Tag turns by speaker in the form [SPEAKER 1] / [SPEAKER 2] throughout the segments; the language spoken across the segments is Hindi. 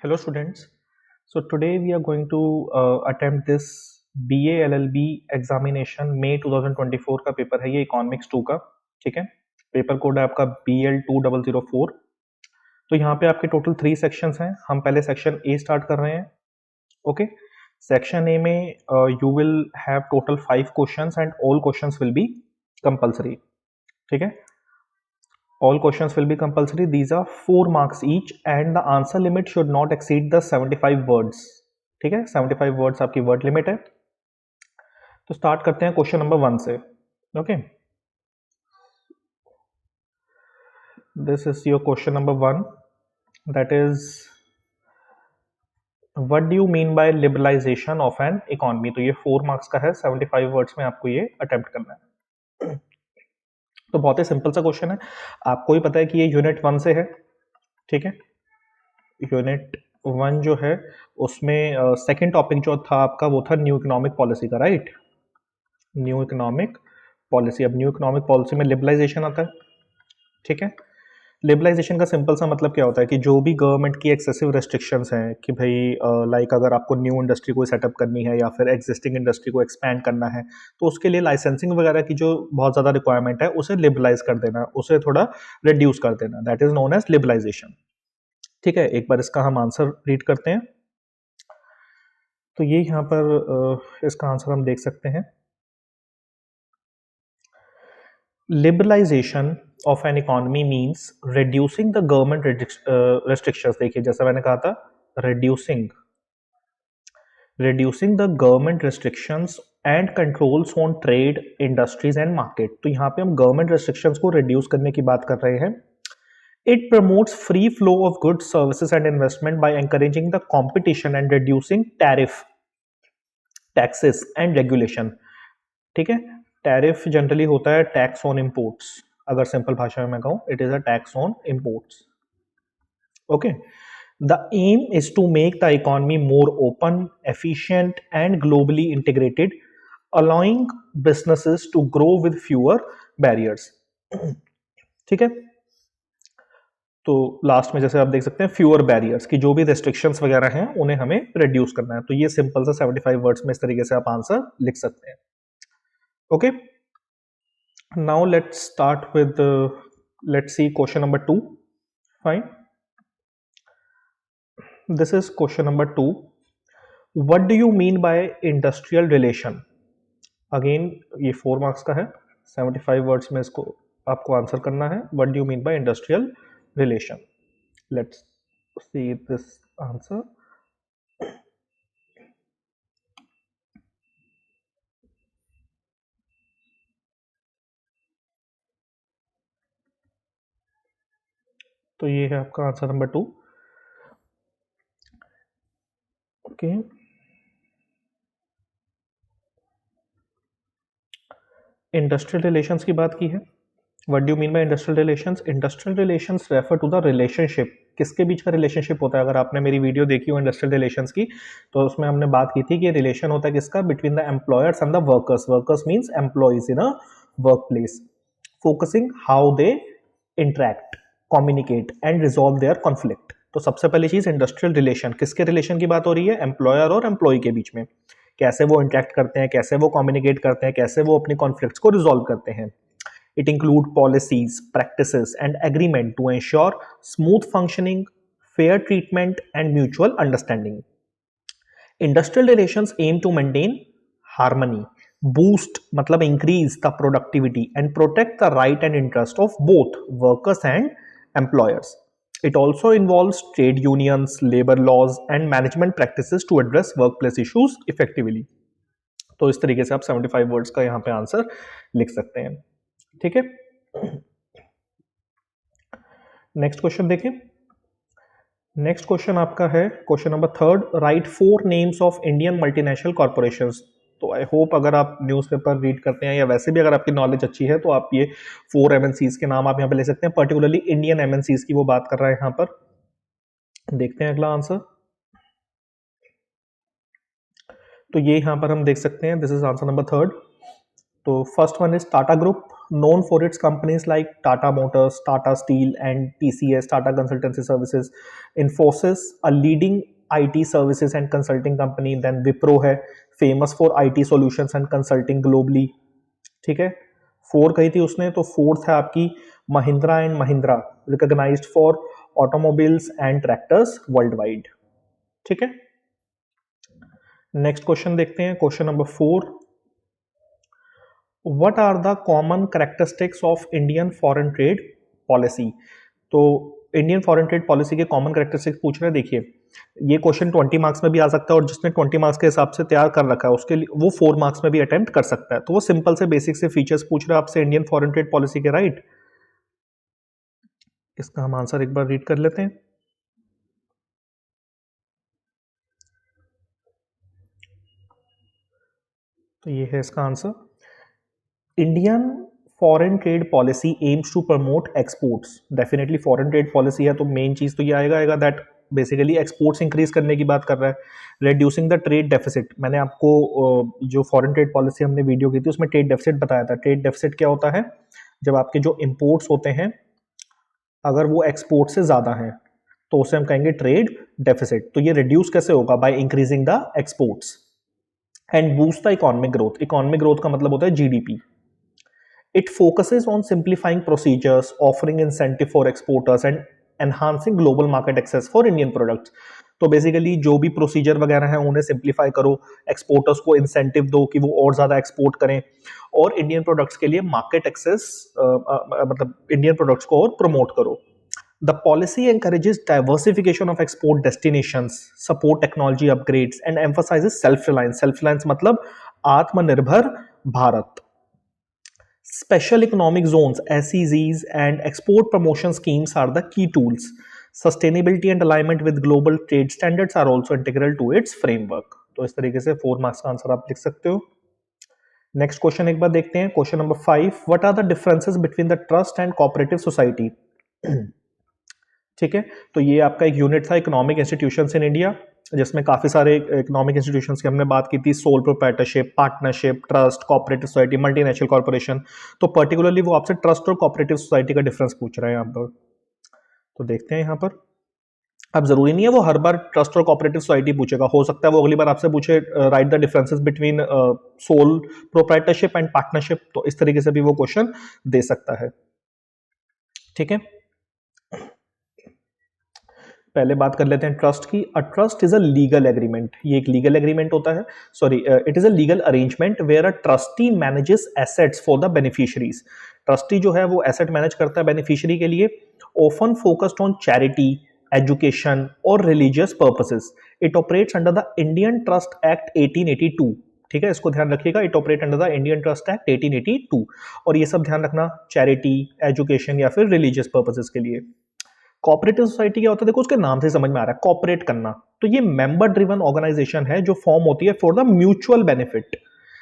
[SPEAKER 1] Hello students. So today we are going to attempt this BA LLB examination मई 2024 का पेपर है। ये इकोनॉमिक्स 2 का, ठीक है। पेपर कोड है आपका BL2004। तो यहाँ पे आपके टोटल 3 सेक्शंस हैं। हम पहले सेक्शन ए स्टार्ट कर रहे हैं। ओके, सेक्शन ए में you will have total 5 questions and all questions will be compulsory, ठीक है। All questions will be compulsory. These are 4 marks each and the answer limit should not exceed the 75 words. ठीक है, 75 वर्ड्स आपकी वर्ड लिमिट है। तो स्टार्ट करते हैं क्वेश्चन नंबर 1 से। Okay, this is your question number 1, that is what do you mean by liberalisation of an economy. तो ये 4 मार्क्स का है, 75 वर्ड्स में आपको ये अटेम्प्ट करना है। तो बहुत ही सिंपल सा क्वेश्चन है। आपको ही पता है कि ये यूनिट 1 से है, ठीक है। यूनिट 1 जो है उसमें सेकंड टॉपिक जो था आपका वो था न्यू इकोनॉमिक पॉलिसी का, राइट। New economic policy. अब न्यू इकोनॉमिक पॉलिसी में लिबरलाइजेशन आता है, ठीक है। लिबरलाइजेशन का सिंपल सा मतलब क्या होता है कि जो भी गवर्नमेंट की एक्सेसिव रेस्ट्रिक्शंस हैं कि भाई लाइक अगर आपको न्यू इंडस्ट्री को सेटअप करनी है या फिर एग्जिस्टिंग इंडस्ट्री को एक्सपैंड करना है तो उसके लिए लाइसेंसिंग वगैरह की जो बहुत ज़्यादा रिक्वायरमेंट है उसे लिबरलाइज कर देना, उसे थोड़ा रिड्यूस कर देना, that is known as liberalisation, ठीक है। एक बार इसका हम आंसर रीड करते हैं। तो ये यहाँ पर इसका आंसर हम देख सकते हैं। Liberalisation of an economy means reducing the government restrictions. देखिए जैसा मैंने कहा था, reducing the government restrictions and controls on trade, industries and market. तो यहाँ पे हम गवर्नमेंट रेस्ट्रिक्शंस को रिड्यूस करने की बात कर रहे हैं। It promotes free flow of goods, services and investment by encouraging the competition and reducing tariff, taxes and regulation, ठीक है। टैरिफ जनरली होता है टैक्स ऑन इंपोर्ट्स, अगर सिंपल भाषा में मैं कहूँ it is a tax on imports. Okay, the aim is to make the economy more open, efficient and globally integrated, allowing businesses to grow with fewer barriers, ठीक है। तो लास्ट में जैसे आप देख सकते हैं फ्यूअर बैरियर्स की जो भी रेस्ट्रिक्शंस वगैरह हैं उन्हें हमें रिड्यूस करना है। तो ये सिंपल सा 75 वर्ड्स में इस तरीके से आप आंसर लिख सकते हैं। Okay, now let's start with let's see question number 2। Fine, this is question number 2। What do you mean by industrial relation. Again ये 4 मार्क्स का है, 75 वर्ड्स में इसको आपको आंसर करना है। What do you mean by industrial relation. Let's see this answer. तो ये है आपका answer number 2। Okay, industrial relations की बात की है। What do you mean by industrial relations. Industrial relations refer to the relationship. किसके बीच का रिलेशनशिप होता है। अगर आपने मेरी वीडियो देखी हो इंडस्ट्रियल रिलेशंस की तो उसमें हमने बात की थी कि रिलेशन होता है किसका, between the employers and the workers. Workers means employees in a work place, focusing how they interact, communicate and resolve their conflict. तो सबसे पहली चीज इंडस्ट्रियल रिलेशन, किसके रिलेशन की बात हो रही है, एम्प्लॉयर और एम्प्लॉय के बीच में। कैसे वो इंटरेक्ट करते हैं, कैसे वो कम्युनिकेट करते हैं, कैसे वो अपनी कॉन्फ्लिक्ट्स को रिजॉल्व करते हैं। It include policies, practices, and agreement to ensure smooth functioning, fair treatment, and mutual understanding. Industrial relations aim to maintain harmony, boost मतलब increase the productivity, and protect the right and interest of both workers and employers. It also involves trade unions, labor laws, and management practices to address workplace issues effectively. तो इस तरीके से आप 75 वर्ड्स का यहाँ पे आंसर लिख सकते हैं, ठीक है। नेक्स्ट क्वेश्चन देखें। नेक्स्ट क्वेश्चन आपका है question number 3, right 4 names of Indian multinational corporations. तो आई होप अगर आप न्यूज़पेपर रीड करते हैं या वैसे भी अगर आपकी नॉलेज अच्छी है तो आप ये 4 एमएनसीज के नाम आप यहाँ पे ले सकते हैं। पर्टिकुलरली इंडियन एमएनसीज की वो बात कर रहा है यहाँ पर। देखते हैं अगला आंसर। तो ये यहाँ पर हम देख सकते हैं, दिस इज आंसर नंबर 3। तो first one is Tata group, known for its companies like Tata Motors, Tata Steel, and TCS, Tata Consultancy Services. Infosys, a leading IT services and consulting company. Then Wipro है, famous for IT solutions and consulting globally. ठीक है, 4 कही थी उसने, तो 4th है आपकी Mahindra and Mahindra, recognised for automobiles and tractors worldwide. ठीक है, नेक्स्ट क्वेश्चन देखते हैं, question number 4. What are the common characteristics of Indian foreign trade policy. तो इंडियन फॉरेन ट्रेड पॉलिसी के कॉमन कैरेक्टरिस्टिक्स पूछ रहे हैं. देखिए, ये क्वेश्चन 20 मार्क्स में भी आ सकता है और जिसने 20 मार्क्स के हिसाब से तैयार कर रखा है उसके लिए वो 4 मार्क्स में भी अटेम्प्ट कर सकता है. तो वो सिंपल से बेसिक से फीचर्स पूछ रहे हैं आपसे इंडियन फॉरेन ट्रेड पॉलिसी के, राइट. इसका हम आंसर एक बार रीड कर लेते हैं. तो ये है इसका answer. Indian foreign trade policy aims to promote exports. Definitely foreign trade policy है तो मेन चीज तो ये आएगा दैट बेसिकली एक्सपोर्ट्स इंक्रीज करने की बात कर रहा है. Reducing the trade deficit. मैंने आपको जो फॉरेन ट्रेड पॉलिसी हमने वीडियो की थी उसमें ट्रेड डेफिसिट बताया था. ट्रेड डेफिसिट क्या होता है, जब आपके जो इंपोर्ट्स होते हैं अगर वो एक्सपोर्ट से ज्यादा हैं तो उसे हम कहेंगे ट्रेड डेफिसिट. तो ये रिड्यूस कैसे होगा, by increasing the exports and boost the economic growth. Economic growth का मतलब होता है GDP. It focuses on simplifying procedures, offering incentive for exporters and enhancing global market access for Indian products. तो बेसिकली जो भी प्रोसीजर वगैरह हैं उन्हें सिंप्लीफाई करो, एक्सपोर्टर्स को इंसेंटिव दो कि वो और ज़्यादा एक्सपोर्ट करें और इंडियन प्रोडक्ट्स के लिए मार्केट एक्सेस मतलब इंडियन प्रोडक्ट्स को और प्रमोट करो. The policy encourages diversification of export destinations, support technology upgrades and emphasizes self-reliance. Self-reliance मतलब आत्मनिर्भर Bharat. Special economic zones, SEZs, and export promotion schemes are the key tools. Sustainability and alignment with global trade standards are also integral to its framework. तो इस तरीके से 4 मार्क्स का आंसर आप लिख सकते हो. नेक्स्ट क्वेश्चन एक बार देखते हैं, question number 5. What are the differences between the trust and cooperative society. ठीक है, तो ये आपका एक यूनिट था इकोनॉमिक इंस्टीट्यूशंस इन इंडिया जिसमें काफ़ी सारे इकोनॉमिक इंस्टीट्यूशंस की हमने बात की थी. Sole proprietorship, partnership, trust, cooperative society, multinational corporation. तो पर्टिकुलरली वो आपसे ट्रस्ट और कोऑपरेटिव सोसाइटी का डिफरेंस पूछ रहे हैं यहाँ पर. तो देखते हैं यहाँ पर. अब जरूरी नहीं है वो हर बार ट्रस्ट और कोऑपरेटिव सोसाइटी पूछेगा, हो सकता है वो अगली बार आपसे पूछे right the differences between soul proprietorship and partnership. तो इस तरीके से भी वो क्वेश्चन दे सकता है. ठीक है, पहले बात कर लेते हैं ट्रस्ट की. A trust is a legal agreement. ये एक लीगल एग्रीमेंट होता है, sorry it is a legal arrangement where a trustee manages assets for the beneficiaries. Trustee जो है वो एसेट मैनेज करता है बेनिफिशियरी के लिए. Often focused on charity, education और religious purposes. It operates under the Indian Trust Act 1882. ठीक है, इसको ध्यान रखिएगा. It operate under the Indian Trust Act 1882. और ये सब ध्यान रखना, चैरिटी, एजुकेशन या फिर रिलीजियस पर्पसेस के लिए. कोऑपरेटिव सोसाइटी क्या होता है, देखो उसके नाम से समझ में आ रहा है, कॉपरेट करना. तो ये मेंबर ड्रिवन ऑर्गेनाइजेशन है जो फॉर्म होती है for the mutual benefit,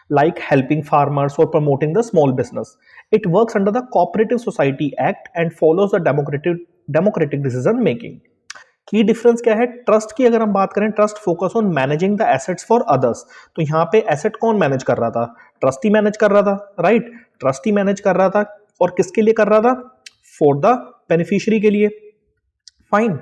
[SPEAKER 1] like helping farmers और promoting the small business. It works under the cooperative society act and follows the democratic decision making. की डिफरेंस क्या है, ट्रस्ट की अगर हम बात करें, trust focus on managing the assets for others. तो यहाँ पे एसेट कौन मैनेज कर रहा था, ट्रस्टी मैनेज कर रहा था, राइट. ट्रस्टी मैनेज कर रहा था और किसके लिए कर रहा था, फॉर द बेनिफिशियरी के लिए. फाइन.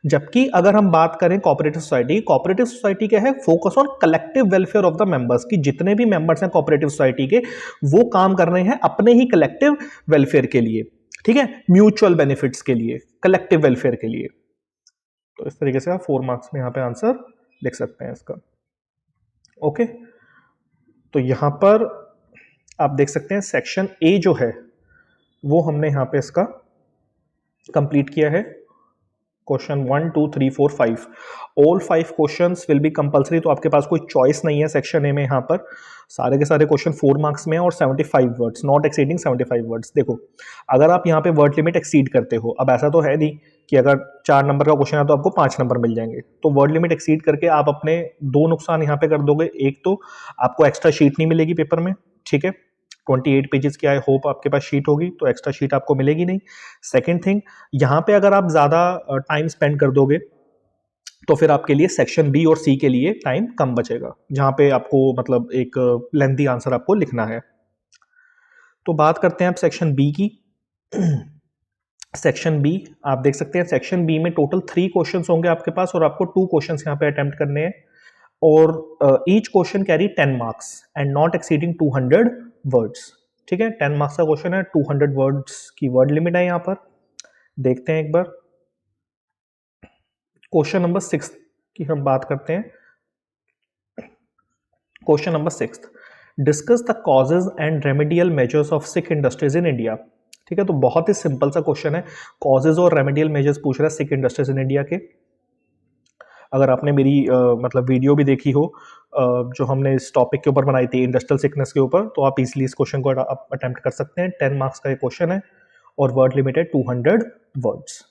[SPEAKER 1] जबकि अगर हम बात करें कोऑपरेटिव सोसाइटी क्या है, focus on collective welfare of the members. की जितने भी मेंबर्स हैं कोऑपरेटिव सोसाइटी के वो काम कर रहे हैं अपने ही कलेक्टिव वेलफेयर के लिए. ठीक है, म्यूचुअल बेनिफिट्स के लिए, कलेक्टिव वेलफेयर के लिए. तो इस तरीके से आप 4 मार्क्स में यहां पे आंसर लिख सकते हैं इसका. ओके, तो यहां पर आप देख सकते हैं सेक्शन ए जो है वो हमने यहां पे इसका कंप्लीट किया है. Question 1 2 3 4 5 all 5 questions will be compulsory. तो आपके पास कोई चॉइस नहीं है सेक्शन ए में. यहाँ पर सारे के सारे क्वेश्चन 4 मार्क्स में और 75 वर्ड्स, नॉट एक्सीडिंग 75 वर्ड्स. देखो अगर आप यहाँ पे वर्ड लिमिट एक्सीड करते हो, अब ऐसा तो है नहीं कि अगर 4 नंबर का क्वेश्चन है तो आपको 5 नंबर मिल जाएंगे. तो वर्ड लिमिट एक्सीड करके आप अपने 2 नुकसान यहाँ पे कर दोगे. एक तो आपको एक्स्ट्रा शीट नहीं मिलेगी पेपर में. ठीक है, 28 पेजेस की आई होप आपके पास शीट होगी, तो एक्स्ट्रा शीट आपको मिलेगी नहीं. सेकंड थिंग, यहाँ पे अगर आप ज़्यादा टाइम स्पेंड कर दोगे तो फिर आपके लिए सेक्शन बी और सी के लिए टाइम कम बचेगा, जहाँ पे आपको मतलब एक लेंथी आंसर आपको लिखना है. तो बात करते हैं आप सेक्शन बी की। सेक्शन बी आप देख सकते हैं, सेक्शन बी में टोटल 3 क्वेश्चंस होंगे आपके पास और आपको 2 क्वेश्चंस यहाँ पे अटेम्प्ट करने हैं और each question carry 10 marks and not exceeding 200 words. ठीक है, 10 मार्क्स का क्वेश्चन है, 200 वर्ड्स की वर्ड लिमिट है यहाँ पर। देखते हैं एक बार क्वेश्चन नंबर 6 की हम बात करते हैं। Question number 6, discuss the causes and remedial measures of sick industries in India. ठीक है, तो बहुत ही सिंपल सा क्वेश्चन है, कॉजेज और रेमेडियल मेजर्स पूछ रहा है सिक इंडस्ट्रीज इन इंडिया के। अगर आपने मेरी मतलब वीडियो भी देखी हो जो हमने इस टॉपिक के ऊपर बनाई थी इंडस्ट्रियल सिकनेस के ऊपर, तो आप इजीली इस क्वेश्चन को अटेम्प्ट कर सकते हैं। 10 मार्क्स का ये क्वेश्चन है और वर्ड लिमिट है 200 वर्ड्स।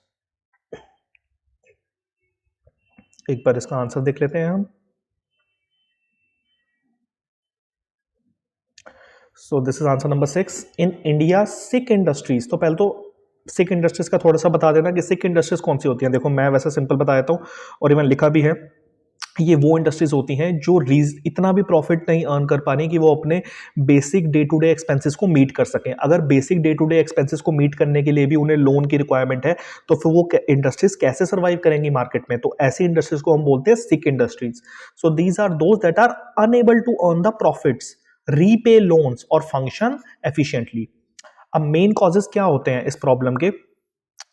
[SPEAKER 1] एक बार इसका आंसर देख लेते हैं हम। सो this is answer number 6। In India sick industries, तो पहले तो सिक इंडस्ट्रीज का थोड़ा सा बता देना कि सिक इंडस्ट्रीज कौन सी होती हैं। देखो मैं वैसे सिंपल बता देता हूँ और इवन लिखा भी है, ये वो इंडस्ट्रीज होती हैं जो इतना भी प्रॉफिट नहीं अर्न कर पा रही कि वो अपने basic day to day expenses को मीट कर सकें। अगर basic day to day expenses को मीट करने के लिए भी उन्हें लोन की रिक्वायरमेंट है तो फिर वो इंडस्ट्रीज कैसे सर्वाइव करेंगी मार्केट में। तो ऐसी इंडस्ट्रीज को हम बोलते हैं sick industries. So these are those that are unable to earn the profits, repay loans और फंक्शन एफिशिएंटली। अब मेन कॉजेस क्या होते हैं इस प्रॉब्लम के?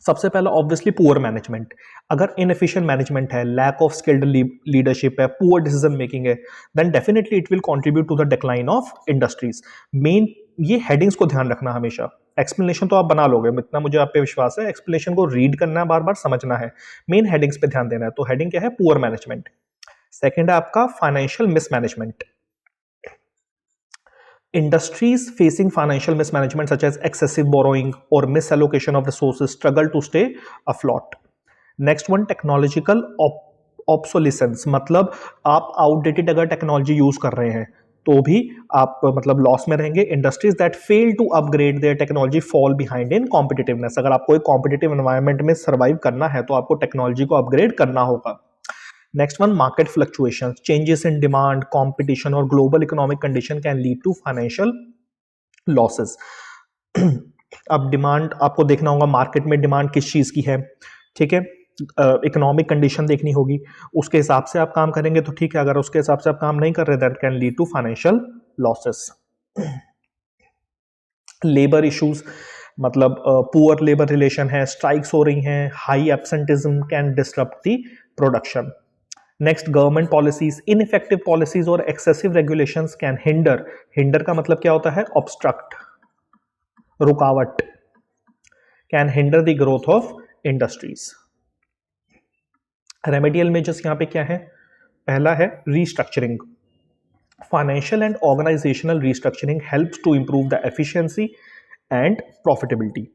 [SPEAKER 1] सबसे पहला ऑब्वियसली पुअर मैनेजमेंट। अगर इनएफिशिएंट मैनेजमेंट है, लैक ऑफ स्किल्ड लीडरशिप है, पुअर डिसीजन मेकिंग है, then definitely it will contribute to the decline of industries. Main ये हेडिंग्स को ध्यान रखना हमेशा। एक्सप्लेनेशन तो आप बना लोगे, इतना मुझे आप पे विश्वास है। एक्सप्लेनेशन को रीड करना है, बार बार समझना है, मेन हेडिंग्स पे ध्यान देना है। तो हेडिंग क्या है? Poor management. सेकेंड है आपका financial mismanagement. Industries facing financial mismanagement such as excessive borrowing or misallocation of resources struggle to stay afloat. Next one, technological obsolescence, मतलब आप आउटडेटेड अगर टेक्नोलॉजी यूज कर रहे हैं तो भी आप मतलब लॉस में रहेंगे। Industries that fail to upgrade their technology fall behind in competitiveness. अगर आपको एक कॉम्पिटिटिव एनवायरनमेंट में सर्वाइव करना है तो आपको टेक्नोलॉजी को अपग्रेड करना होगा। Next one, market fluctuations, changes in demand, competition or global economic condition can lead to financial losses. अब डिमांड आपको देखना होगा, मार्केट में डिमांड किस चीज की है, ठीक है, इकोनॉमिक कंडीशन देखनी होगी, उसके हिसाब से आप काम करेंगे तो ठीक है। अगर उसके हिसाब से आप काम नहीं कर रहे, that can lead to financial losses. Labour issues, मतलब पुअर लेबर रिलेशन है, स्ट्राइक्स हो रही हैं, high absenteeism can disturb the production. Next, government policies, ineffective policies और excessive regulations can hinder. Hinder का मतलब क्या होता है? ऑब्स्ट्रक्ट, रुकावट। Can hinder the growth of industries. Remedial measures यहां पे क्या है? पहला है restructuring. Financial and organisational restructuring helps to improve the efficiency and profitability.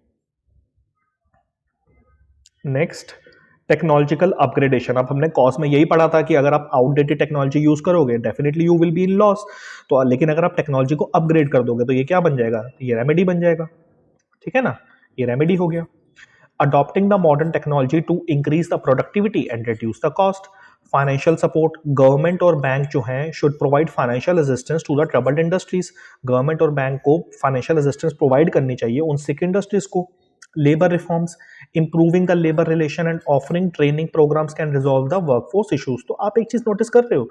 [SPEAKER 1] Next, technological upgradation. अब हमने कॉस्ट में यही पढ़ा था कि अगर आप आउटडेटेड टेक्नोलॉजी यूज करोगे definitely you will be in loss. तो लेकिन अगर आप टेक्नोलॉजी को अपग्रेड कर दोगे तो ये क्या बन जाएगा? ये रेमेडी बन जाएगा, ठीक है ना, ये रेमेडी हो गया। Adopting the modern technology to increase the productivity and reduce the cost. Financial support, government और बैंक जो हैं should provide financial assistance to the troubled industries. Government और बैंक को फाइनेंशियल असिस्टेंस प्रोवाइड करनी चाहिए उन सिक इंडस्ट्रीज को। Labor reforms, improving the labor relation and offering training programs can resolve the workforce issues। तो आप एक चीज नोटिस कर रहे हो,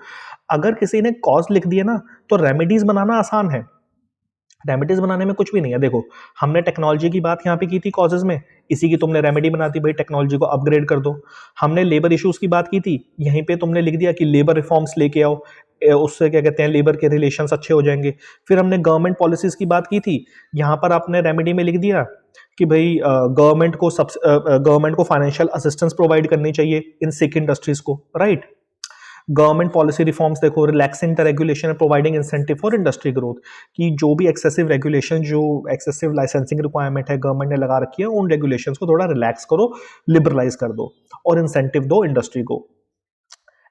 [SPEAKER 1] अगर किसी ने कॉज लिख दिया ना तो रेमेडीज बनाना आसान है। रेमेडीज बनाने में कुछ भी नहीं है। देखो हमने टेक्नोलॉजी की बात यहाँ पे की थी कॉजेज में, इसी की तुमने रेमेडी बना दी, भाई टेक्नोलॉजी को अपग्रेड कर दो। हमने लेबर इश्यूज की बात की थी, यहीं पे तुमने लिख दिया कि लेबर रिफॉर्म्स लेके आओ, उससे क्या कहते हैं लेबर के रिलेशंस अच्छे हो जाएंगे। फिर हमने गवर्नमेंट पॉलिसीज की बात की थी, यहाँ पर आपने रेमेडी में लिख दिया कि भाई गवर्नमेंट को फाइनेंशियल असिस्टेंस प्रोवाइड करनी चाहिए इन सिक इंडस्ट्रीज को, राइट। गवर्नमेंट पॉलिसी रिफॉर्म्स देखो, relaxing the regulation and providing incentive for industry growth, कि जो भी एक्सेसिव रेगुलेशन, जो एक्सेसिव लाइसेंसिंग रिक्वायरमेंट है गवर्नमेंट ने लगा रखी है, उन रेगुलेशंस को थोड़ा रिलैक्स करो, लिबरलाइज कर दो और इंसेंटिव दो इंडस्ट्री को।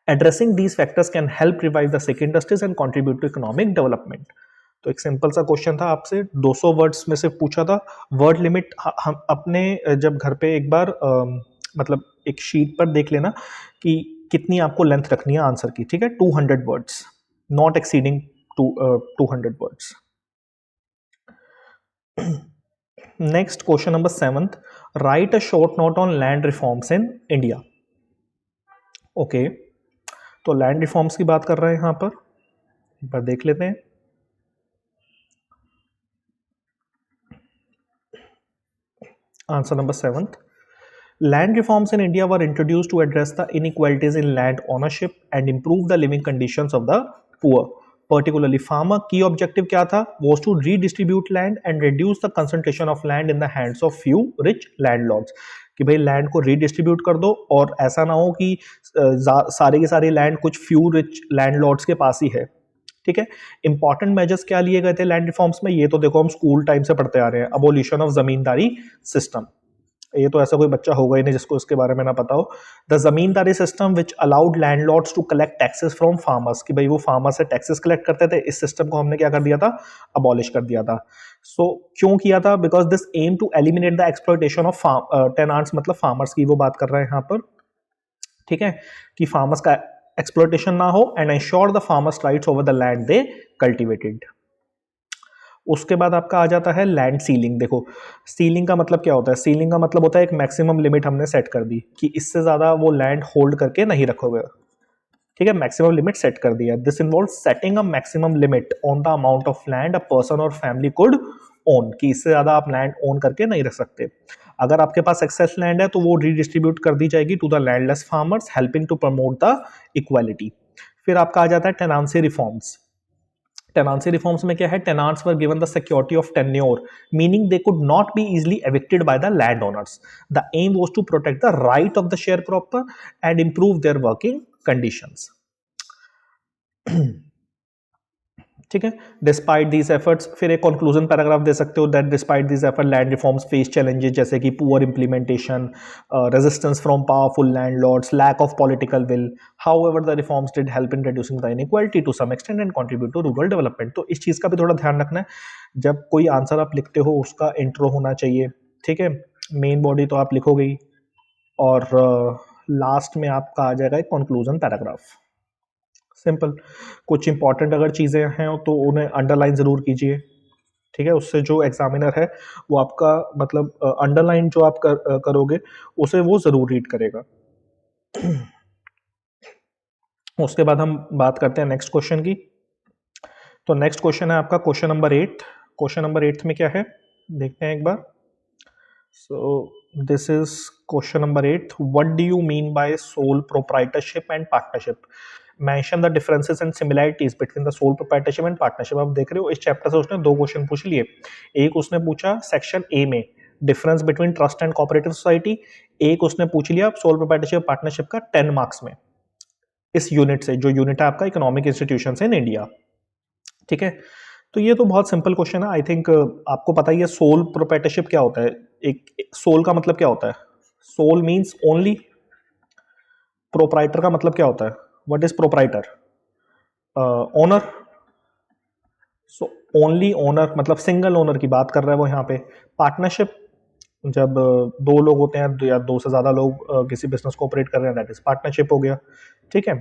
[SPEAKER 1] Addressing these factors can help revive the sick industries and contribute to economic development. तो एक सिंपल सा क्वेश्चन था, आपसे 200 वर्ड्स में से पूछा था। वर्ड लिमिट हम अपने जब घर पे एक बार मतलब एक शीट पर देख लेना कि कितनी आपको लेंथ रखनी है आंसर की, ठीक है। 200 words, not exceeding 200 words. Next question number 7th, right a short note on land reforms in India. Okay, तो लैंड रिफॉर्म्स की बात कर रहे हैं यहां पर, एक बार देख लेते हैं। Answer number 7th, land reforms in India were introduced to address the inequalities in land ownership and improve the living conditions of the poor, particularly farmer. Key objective क्या था? Was to redistribute land and reduce the concentration of land in the hands of few rich landlords. कि भाई लैंड को रीडिस्ट्रीब्यूट कर दो और ऐसा ना हो कि सारे के सारे लैंड कुछ फ्यू रिच लैंडलॉर्ड्स के पास ही है। ठीक है, इंपॉर्टेंट मेजर्स क्या लिए गए थे लैंड रिफॉर्म्स में, ये तो देखो हम स्कूल टाइम से पढ़ते आ रहे हैं। अबोलिशन ऑफ जमींदारी सिस्टम, ये तो ऐसा कोई बच्चा होगा ही नहीं जिसको इसके बारे में ना पता हो। The zamindari system which allowed landlords to collect taxes from farmers, कि भाई वो फार्मर से टैक्सेस कलेक्ट करते थे, इस सिस्टम को हमने क्या कर दिया था? अबॉलिश कर दिया था। सो क्यों किया था? Because this aim to eliminate the exploitation of tenants, मतलब फार्मर्स की वो बात कर रहे हैं यहाँ पर। ठीक है, कि फार्मर्स का एक्सप्लॉयटेशन ना हो and ensure the farmers rights over the land they cultivated. उसके बाद आपका आ जाता है लैंड सीलिंग। देखो सीलिंग का मतलब क्या होता है? सीलिंग का मतलब होता है एक मैक्सिमम लिमिट हमने सेट कर दी कि इससे ज्यादा वो लैंड होल्ड करके नहीं रखोगे। ठीक है, मैक्सिमम लिमिट सेट कर दिया। This involve setting a maximum limit on the amount of land a person और फैमिली कुड ओन, कि इससे ज्यादा आप लैंड ओन करके नहीं रख सकते। अगर आपके पास एक्सेस लैंड है तो वो रीडिस्ट्रीब्यूट कर दी जाएगी to the landless farmers, helping to promote the equality. फिर आपका आ जाता है टेनांसी रिफॉर्म्स। टेनांसी रिफॉर्म्स में क्या है? Tenants were given the security of tenure, meaning they could not be easily evicted by the land owners. The aim was to protect the right of the share cropper and improve their working conditions. ठीक है, डिस्पाइट दीज एफर्ट्स, फिर एक कंक्लूजन पैराग्राफ दे सकते हो that despite these effort land reforms face challenges जैसे कि poor implementation, resistance from powerful landlords, lack of political will. However the reforms did help in reducing the inequality to some extent and contribute to rural development. तो इस चीज का भी थोड़ा ध्यान रखना है, जब कोई आंसर आप लिखते हो उसका इंट्रो होना चाहिए। ठीक है, मेन बॉडी तो आप लिखोगे ही, और लास्ट में आपका आ जाएगा एक कंक्लूजन पैराग्राफ। सिंपल। कुछ इंपॉर्टेंट अगर चीज़ें हैं तो उन्हें अंडरलाइन ज़रूर कीजिए। ठीक है, उससे जो एग्जामिनर है वो आपका मतलब अंडरलाइन जो आप करोगे उसे वो ज़रूर रीड करेगा। उसके बाद हम बात करते हैं नेक्स्ट क्वेश्चन की। तो नेक्स्ट क्वेश्चन है आपका क्वेश्चन नंबर 8। क्वेश्चन नंबर 8 में क्या है देखते हैं एक बार। So this is question number 8, what do you mean by sole proprietorship and partnership? Mention the differences and similarities between the sole proprietorship and partnership. आप देख रहे हो इस चैप्टर से उसने 2 क्वेश्चन पूछ लिए। एक उसने पूछा सेक्शन ए में difference between trust and cooperative society, एक उसने पूछ लिया सोल प्रोप्राइटरशिप पार्टनरशिप का 10 मार्क्स में, इस यूनिट से, जो यूनिट है आपका इकोनॉमिक इंस्टीट्यूशंस इन इंडिया। ठीक है, तो ये तो बहुत सिंपल क्वेश्चन है। आई थिंक आपको पता ही है सोल प्रोप्राइटरशिप क्या होता है। एक सोल का मतलब क्या होता है? Soul means only. प्रोप्राइटर का मतलब क्या होता है? What is proprietor? Owner. So only owner मतलब सिंगल ओनर की बात कर रहा है वो यहाँ पे। पार्टनरशिप जब 2 लोग होते हैं या 2 से ज्यादा लोग किसी बिजनेस को ऑपरेट कर रहे हैं, दैट इज पार्टनरशिप हो गया। ठीक है,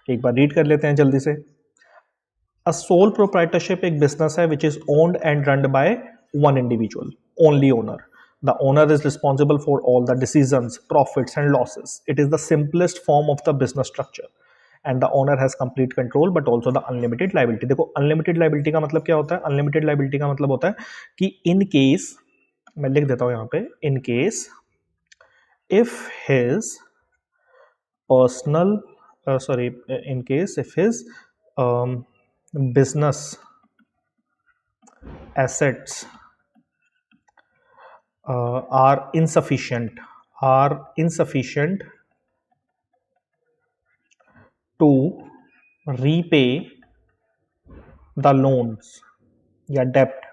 [SPEAKER 1] एक बार रीड कर लेते हैं जल्दी से। अ सोल प्रोप्राइटरशिप एक बिजनेस है which is owned and run by one individual, only owner. The owner is responsible for all the decisions, profits and losses. It is the simplest form of the business structure and the owner has complete control but also the unlimited liability. देखो unlimited liability का मतलब क्या होता है? Unlimited liability का मतलब होता है कि in case, मैं लिख देता हूँ यहाँ पे, in case if his personal in case if his business assets are insufficient to repay the loans या डेप्ट,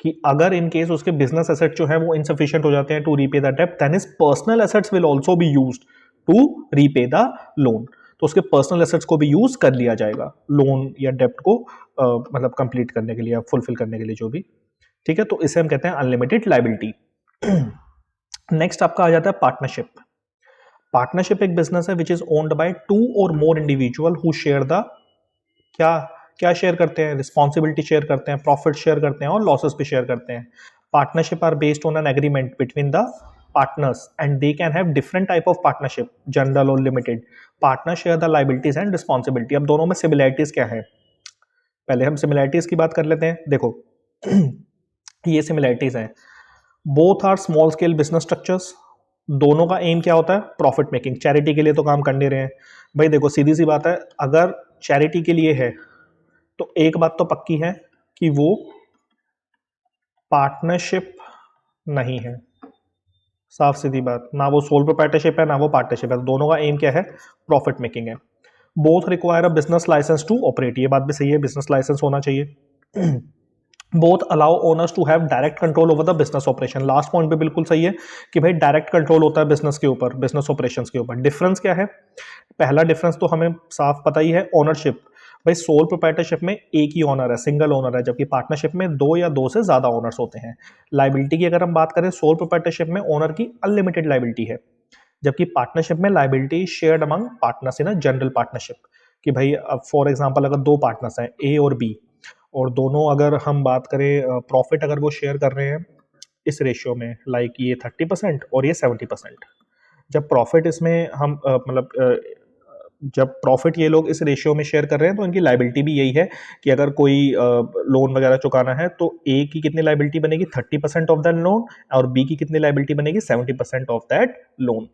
[SPEAKER 1] कि अगर इन केस उसके बिजनेस एसेट जो है वो इनसफिशिएंट हो जाते हैं टू रीपे द डेप्ट, then his personal assets will also be used to repay the loan. तो उसके पर्सनल एसेट्स को भी यूज कर लिया जाएगा लोन या डेप्ट को मतलब कंप्लीट करने के लिए या फुलफिल करने के लिए जो भी। ठीक है, तो इसे हम कहते हैं अनलिमिटेड लायबिलिटी। नेक्स्ट आपका आ जाता है पार्टनरशिप। पार्टनरशिप एक बिजनेस है विच इज ओन्ड बाय 2 और more individual who share the क्या क्या शेयर करते हैं? रिस्पॉन्सिबिलिटी शेयर करते हैं, प्रॉफिट शेयर करते हैं और लॉसेस भी शेयर करते हैं। Partnership are based on an agreement between the partners and they can have different type of partnership, general और limited. Partner share the liabilities and responsibility. अब दोनों में सिमिलैरिटीज क्या है? पहले हम सिमिलैरिटीज की बात कर लेते हैं। देखो ये सिमिलैरिटीज हैं। Both are small scale business structures. दोनों का एम क्या होता है? Profit making. चैरिटी के लिए तो काम कर नहीं रहे हैं भाई। देखो सीधी सी बात है, अगर चैरिटी के लिए है तो एक बात तो पक्की है कि वो पार्टनरशिप नहीं है। साफ सीधी बात, ना वो सोल प्रोप्राइटरशिप है ना वो पार्टनरशिप है। दोनों का एम क्या है? प्रॉफिट मेकिंग है। Both require a business licence to operate. ये बात भी सही है, बिजनेस लाइसेंस होना चाहिए। Both allow owners to have direct control over the business operation. Last point भी बिल्कुल सही है कि भाई डायरेक्ट कंट्रोल होता है बिजनेस के ऊपर, बिजनेस ऑपरेशंस के ऊपर। डिफरेंस क्या है? पहला डिफरेंस तो हमें साफ पता ही है, ओनरशिप। भाई सोल प्रोप्राइटरशिप में एक ही ओनर है, सिंगल ओनर है, जबकि पार्टनरशिप में दो या दो से ज्यादा ओनर्स होते हैं। लाइबिलिटी की अगर हम बात करें, सोल प्रोप्राइटरशिप में ओनर की अनलिमिटेड लाइबिलिटी है, जबकि पार्टनरशिप में liability shared among partners in a general partnership. कि भाई फॉर एग्जांपल अगर दो पार्टनर्स हैं ए और बी, और दोनों अगर हम बात करें प्रॉफिट अगर वो शेयर कर रहे हैं इस रेशियो में, लाइक ये 30% और ये 70%, जब प्रॉफिट इसमें हम जब प्रॉफिट ये लोग इस रेशियो में शेयर कर रहे हैं तो इनकी लाइबिलिटी भी यही है कि अगर कोई लोन वगैरह चुकाना है तो ए की कितनी लाइबिलिटी बनेगी? 30% ऑफ द लोन, और बी की कितनी लाइबिलिटी बनेगी? 70% ऑफ दैट लोन।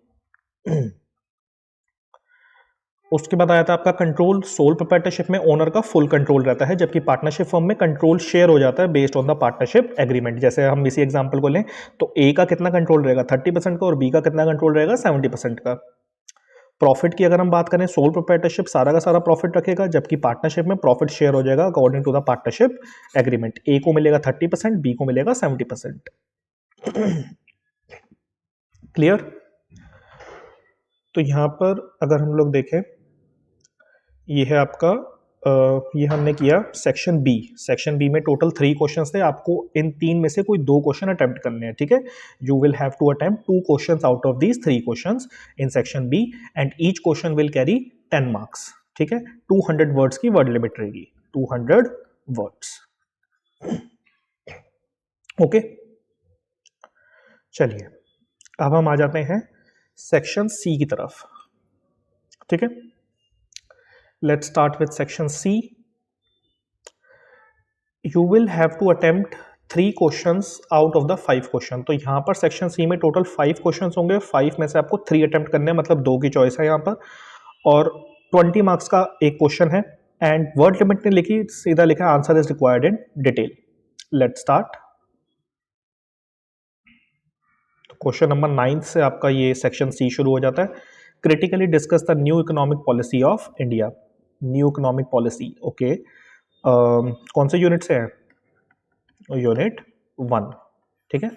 [SPEAKER 1] उसके बाद आया था आपका कंट्रोल। सोल प्रोप्राइटरशिप में ओनर का फुल कंट्रोल रहता है, जबकि पार्टनरशिप फर्म में कंट्रोल शेयर हो जाता है based on the partnership agreement. जैसे हम इसी एग्जांपल को लें तो ए का कितना कंट्रोल रहेगा? 30% का, और बी का कितना कंट्रोल रहेगा? 70% का। प्रॉफिट की अगर हम बात करें, सोल प्रोप्राइटरशिप सारा का सारा प्रॉफिट रखेगा, जबकि पार्टनरशिप में प्रॉफिट शेयर हो जाएगा according to the partnership agreement. A को मिलेगा 30%, बी को मिलेगा 70%। क्लियर? तो यहां पर अगर हम लोग देखें, ये है आपका ये हमने किया सेक्शन बी। सेक्शन बी में टोटल 3 क्वेश्चंस थे। आपको इन 3 में से कोई 2 क्वेश्चन अटेम्प्ट करने हैं, ठीक है? You will have to attempt 2 questions out of these 3 questions in section B, and each question will carry 10 marks, ठीक है? 200 वर्ड्स की वर्ड लिमिट रहेगी, 200 वर्ड्स। ओके, चलिए अब हम आ जाते हैं सेक्शन सी की तरफ, ठीक है? Let's start with section C. You will have to attempt 3 questions out of the 5 question. तो यहाँ पर सेक्शन सी में टोटल 5 क्वेश्चंस होंगे, 5 में से आपको 3 अटेम्प्ट करने हैं, मतलब 2 की चॉइस है यहाँ पर, और 20 मार्क्स का एक क्वेश्चन है। एंड वर्ड लिमिट ने लिखी, सीधा लिखा answer is required in detail. Let's start. Question number 9 से आपका ये सेक्शन सी शुरू हो जाता है। Critically discuss the new economic policy of India. New economic policy, okay. कौन से यूनिट से है? यूनिट 1, ठीक है?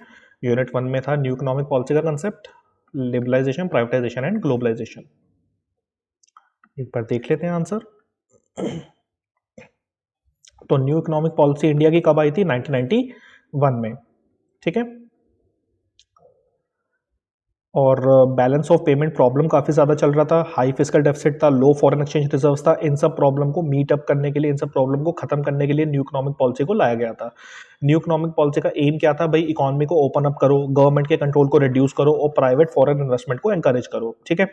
[SPEAKER 1] यूनिट 1 में था न्यू इकोनॉमिक पॉलिसी का concept, liberalisation, privatisation and globalisation. एक बार देख लेते हैं आंसर। तो न्यू इकोनॉमिक पॉलिसी इंडिया की कब आई थी? 1991 में, ठीक है? और बैलेंस ऑफ पेमेंट प्रॉब्लम काफ़ी ज़्यादा चल रहा था, हाई फिस्कल डेफिसिट था, लो फॉरेन एक्सचेंज रिजर्व्स था। इन सब प्रॉब्लम को मीट अप करने के लिए, इन सब प्रॉब्लम को खत्म करने के लिए न्यू इकोनॉमिक पॉलिसी को लाया गया था। न्यू इकोनॉमिक पॉलिसी का एम क्या था? भाई इकोनॉमी को ओपन अप करो, गवर्नमेंट के कंट्रोल को रिड्यूस करो और प्राइवेट फॉरेन इन्वेस्टमेंट को एनकरेज करो, ठीक है?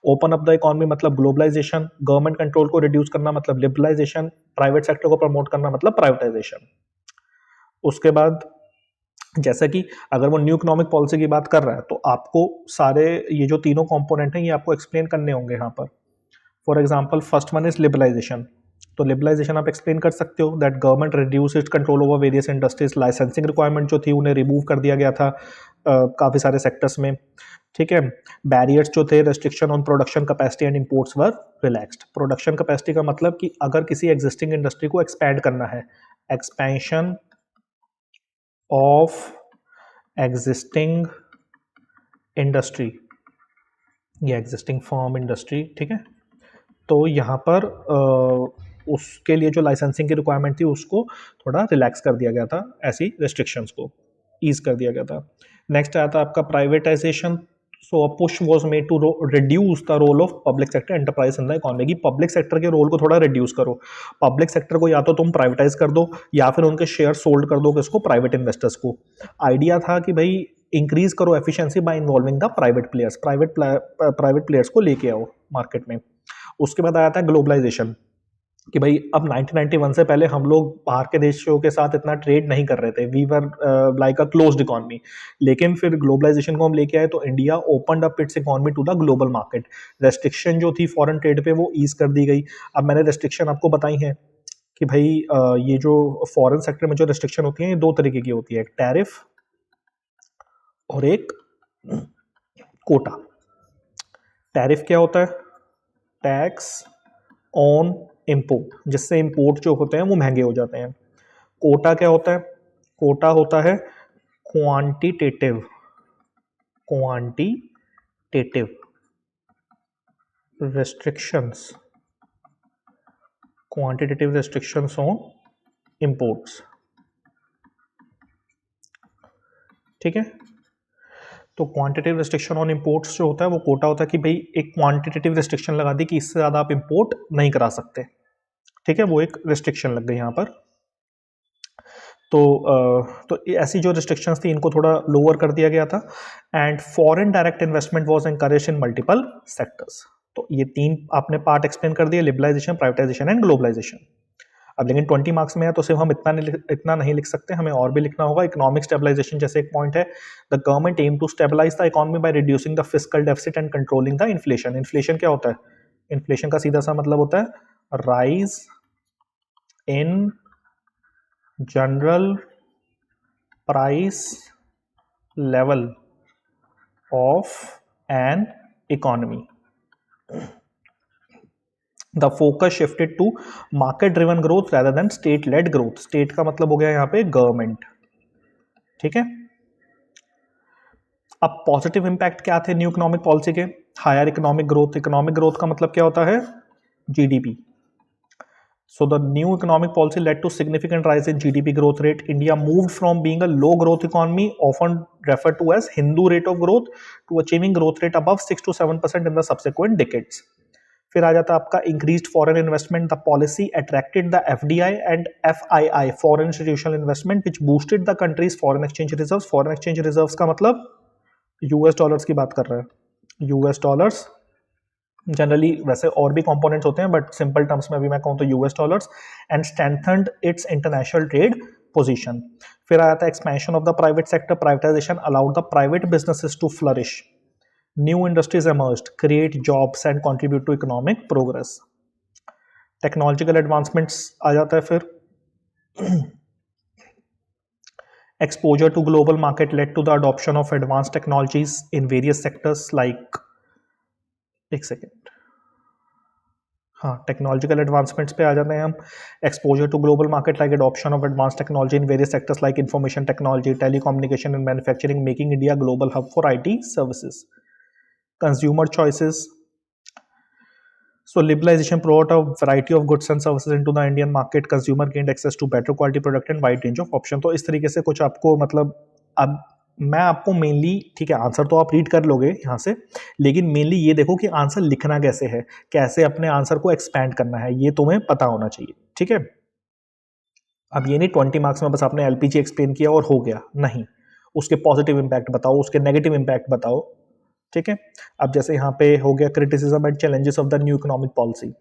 [SPEAKER 1] ओपन अप द इकोनॉमी मतलब ग्लोबलाइजेशन, गवर्नमेंट कंट्रोल को रिड्यूस करना मतलब लिबरलाइजेशन, प्राइवेट सेक्टर को प्रमोट करना मतलब प्राइवेटाइजेशन। उसके बाद जैसा कि अगर वो न्यू इकोनॉमिक पॉलिसी की बात कर रहा है तो आपको सारे ये जो तीनों कंपोनेंट हैं ये आपको एक्सप्लेन करने होंगे यहाँ पर। For example first one is liberalisation. तो लिबरलाइजेशन आप एक्सप्लेन कर सकते हो that government reduce its control over various industries. Licensing requirement जो थी उन्हें रिमूव कर दिया गया था काफ़ी सारे सेक्टर्स में, ठीक है? बैरियर्स जो थे, restriction on production capacity and imports were relaxed. Production capacity का मतलब कि अगर किसी एग्जिस्टिंग इंडस्ट्री को एक्सपैंड करना है, एक्सपेंशन ऑफ एग्जिस्टिंग इंडस्ट्री या एग्जिस्टिंग फर्म इंडस्ट्री, ठीक है? तो यहाँ पर उसके लिए जो लाइसेंसिंग की रिक्वायरमेंट थी उसको थोड़ा रिलैक्स कर दिया गया था, ऐसी रेस्ट्रिक्शंस को ईज कर दिया गया था। नेक्स्ट आया था आपका privatisation. So a push was made to reduce the role of public sector enterprise in the economy, की पब्लिक सेक्टर के रोल को थोड़ा रिड्यूस करो। पब्लिक सेक्टर को या तो तुम प्राइवेटाइज कर दो या फिर उनके शेयर सोल्ड कर दो किसको, प्राइवेट इन्वेस्टर्स को। आइडिया था कि भाई इंक्रीज करो efficiency bye involving the private players, private players को लेके आओ मार्केट में। उसके बाद आया था ग्लोबलाइजेशन, कि भाई अब 1991 से पहले हम लोग बाहर के देशों के साथ इतना ट्रेड नहीं कर रहे थे, we were like a closed economy. लेकिन फिर ग्लोबलाइजेशन को हम लेके आए तो India opened up its economy to the global market. Restriction जो थी फॉरेन ट्रेड पे वो ईज कर दी गई। अब मैंने रेस्ट्रिक्शन आपको बताई है कि भाई ये जो फॉरेन सेक्टर में जो रेस्ट्रिक्शन होती है ये दो तरीके की होती है, एक टैरिफ और एक कोटा। टैरिफ क्या होता है? टैक्स ऑन इंपोर्ट, जिससे इंपोर्ट जो होते हैं वो महंगे हो जाते हैं। कोटा क्या होता है? कोटा होता है quantitative restrictions, quantitative restrictions on imports। ठीक है, तो क्वांटिटेटिव रिस्ट्रिक्शन ऑन इंपोर्ट्स जो होता है वो कोटा होता है, कि भाई एक क्वांटिटेटिव रिस्ट्रिक्शन लगा दी कि इससे ज़्यादा आप इंपोर्ट नहीं करा सकते। ठीक है, वो एक रिस्ट्रिक्शन लग गई यहाँ पर। तो ऐसी जो रिस्ट्रिक्शंस थी इनको थोड़ा लोअर कर दिया गया था। And foreign direct investment was encouraged in multiple sectors. तो ये तीन आपने पार्ट एक्सप्लेन कर दिए, लिबरलाइजेशन, प्राइवेटाइजेशन एंड ग्लोबलाइजेशन। अब लेकिन 20 मार्क्स में है तो सिर्फ हम इतना नहीं लिख सकते, हमें और भी लिखना होगा। इकोनॉमिक स्टेबलाइजेशन जैसे एक पॉइंट है, the government aim to stabilise the economy by reducing the fiscal deficit and controlling the inflation. Inflation क्या होता है? इन्फ्लेशन का सीधा सा मतलब होता है rise in general price level of an economy. The focus shifted to market driven growth rather than state led growth. State का मतलब हो गया यहाँ पे गवर्नमेंट। ठीक है, अब पॉजिटिव इंपैक्ट क्या थे न्यू इकोनॉमिक पॉलिसी के? Higher economic growth. Economic growth का मतलब क्या होता है? GDP. So the new economic policy led to significant rise in GDP growth rate. India moved from being a low growth economy, often referred to as Hindu rate of growth, to achieving growth rate above 6 to 7% in the subsequent decades. फिर आ जाता है आपका increased foreign investment. The policy attracted the FDI and FII, foreign institutional investment, which boosted the country's foreign exchange reserves. Foreign exchange reserves का मतलब US डॉलर्स की बात कर रहे हैं। US डॉलर्स जनरली वैसे और भी कंपोनेंट्स होते हैं बट सिंपल टर्म्स में अभी मैं कहूँ तो US dollars. And strengthened its international trade position. फिर आया था expansion of the private sector. Privatisation allowed the private businesses to flourish. New industries emerged, create jobs and contribute to economic progress. Technological advancements आ जाता है फिर। Exposure to global market led to the adoption of advance technologies in various sectors like, एक सेकेंड, हाँ, टेक्नोलॉजिकल एडवांसमेंट्स पे आ जाते हैं हम। Exposure to global market like adoption of advance technology in various sectors like information technology, telecommunication and manufacturing, making India global hub for IT services. Consumer choices. So liberalization brought a variety of goods and services into the Indian market. Consumer gained access to better quality product and wide range of option. तो इस तरीके से कुछ आपको मतलब, अब मैं आपको मेनली, ठीक है, आंसर तो आप रीड कर लोगे यहाँ से, लेकिन मेनली ये देखो कि आंसर लिखना कैसे है, कैसे अपने आंसर को एक्सपैंड करना है, ये तुम्हें पता होना चाहिए। ठीक है, अब ये नहीं 20 मार्क्स में बस आपने एलपीजी एक्सप्लेन किया और हो गया, नहीं, उसके पॉजिटिव इंपैक्ट बताओ, उसके नेगेटिव इंपैक्ट बताओ। ठीक है, अब जैसे यहाँ पे हो गया criticism and challenges of the new economic policy.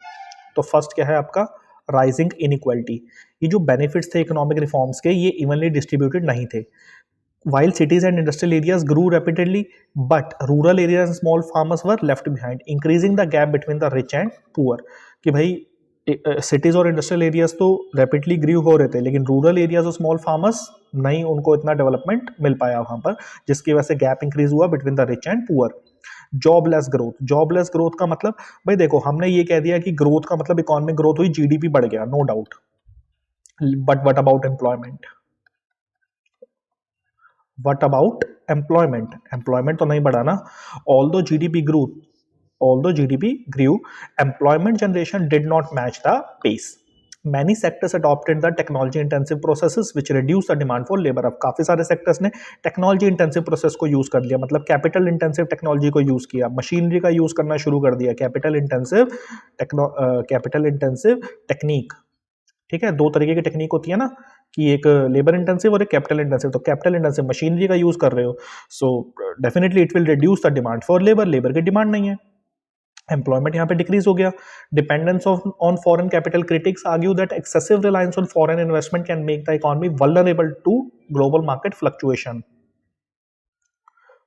[SPEAKER 1] तो फर्स्ट क्या है आपका? Rising inequality. ये जो बेनिफिट्स थे इकोनॉमिक रिफॉर्म्स के ये इवनली डिस्ट्रीब्यूटेड नहीं थे। While cities and industrial areas grew rapidly, but rural areas and small farmers were left behind, increasing the gap between the rich and poor। कि भाई सिटीज और इंडस्ट्रियल एरियाज तो रैपिडली ग्रू हो रहे थे, लेकिन रूरल एरियाज और स्मॉल फार्मर्स नहीं, उनको इतना डेवलपमेंट मिल पाया वहां पर, जिसकी वजह से गैप इंक्रीज हुआ between the rich and poor. Jobless growth. Jobless growth का मतलब, भाई देखो हमने ये कह दिया कि ग्रोथ का मतलब इकोनॉमिक ग्रोथ हुई, जीडीपी बढ़ गया, no doubt, but what about employment? What about employment? Employment तो नहीं बढ़ा ना। Although GDP grew, employment generation did not match the pace. Many sectors adopted the technology intensive processes which reduce the demand for labour. अब काफ़ी सारे सेक्टर्स ने टेक्नोलॉजी इंटेंसिव प्रोसेस को यूज़ कर लिया, मतलब कैपिटल इंटेंसिव टेक्नोलॉजी को यूज़ किया, मशीनरी का यूज़ करना शुरू कर दिया, कैपिटल इंटेंसिव टेक्निक। ठीक है, दो तरीके की टेक्निक होती है ना, कि एक लेबर इंटेंसिव और एक कैपिटल इंटेंसिव। तो कैपिटल इंटेंसिव मशीनरी का यूज़ कर रहे हो, so definitely it will reduce the demand for labour, labour की डिमांड नहीं है, एम्प्लॉयमेंट यहाँ पे डिक्रीज हो गया। Dependence on foreign capital, critics argue that excessive reliance on foreign investment can make the economy vulnerable to global market fluctuation.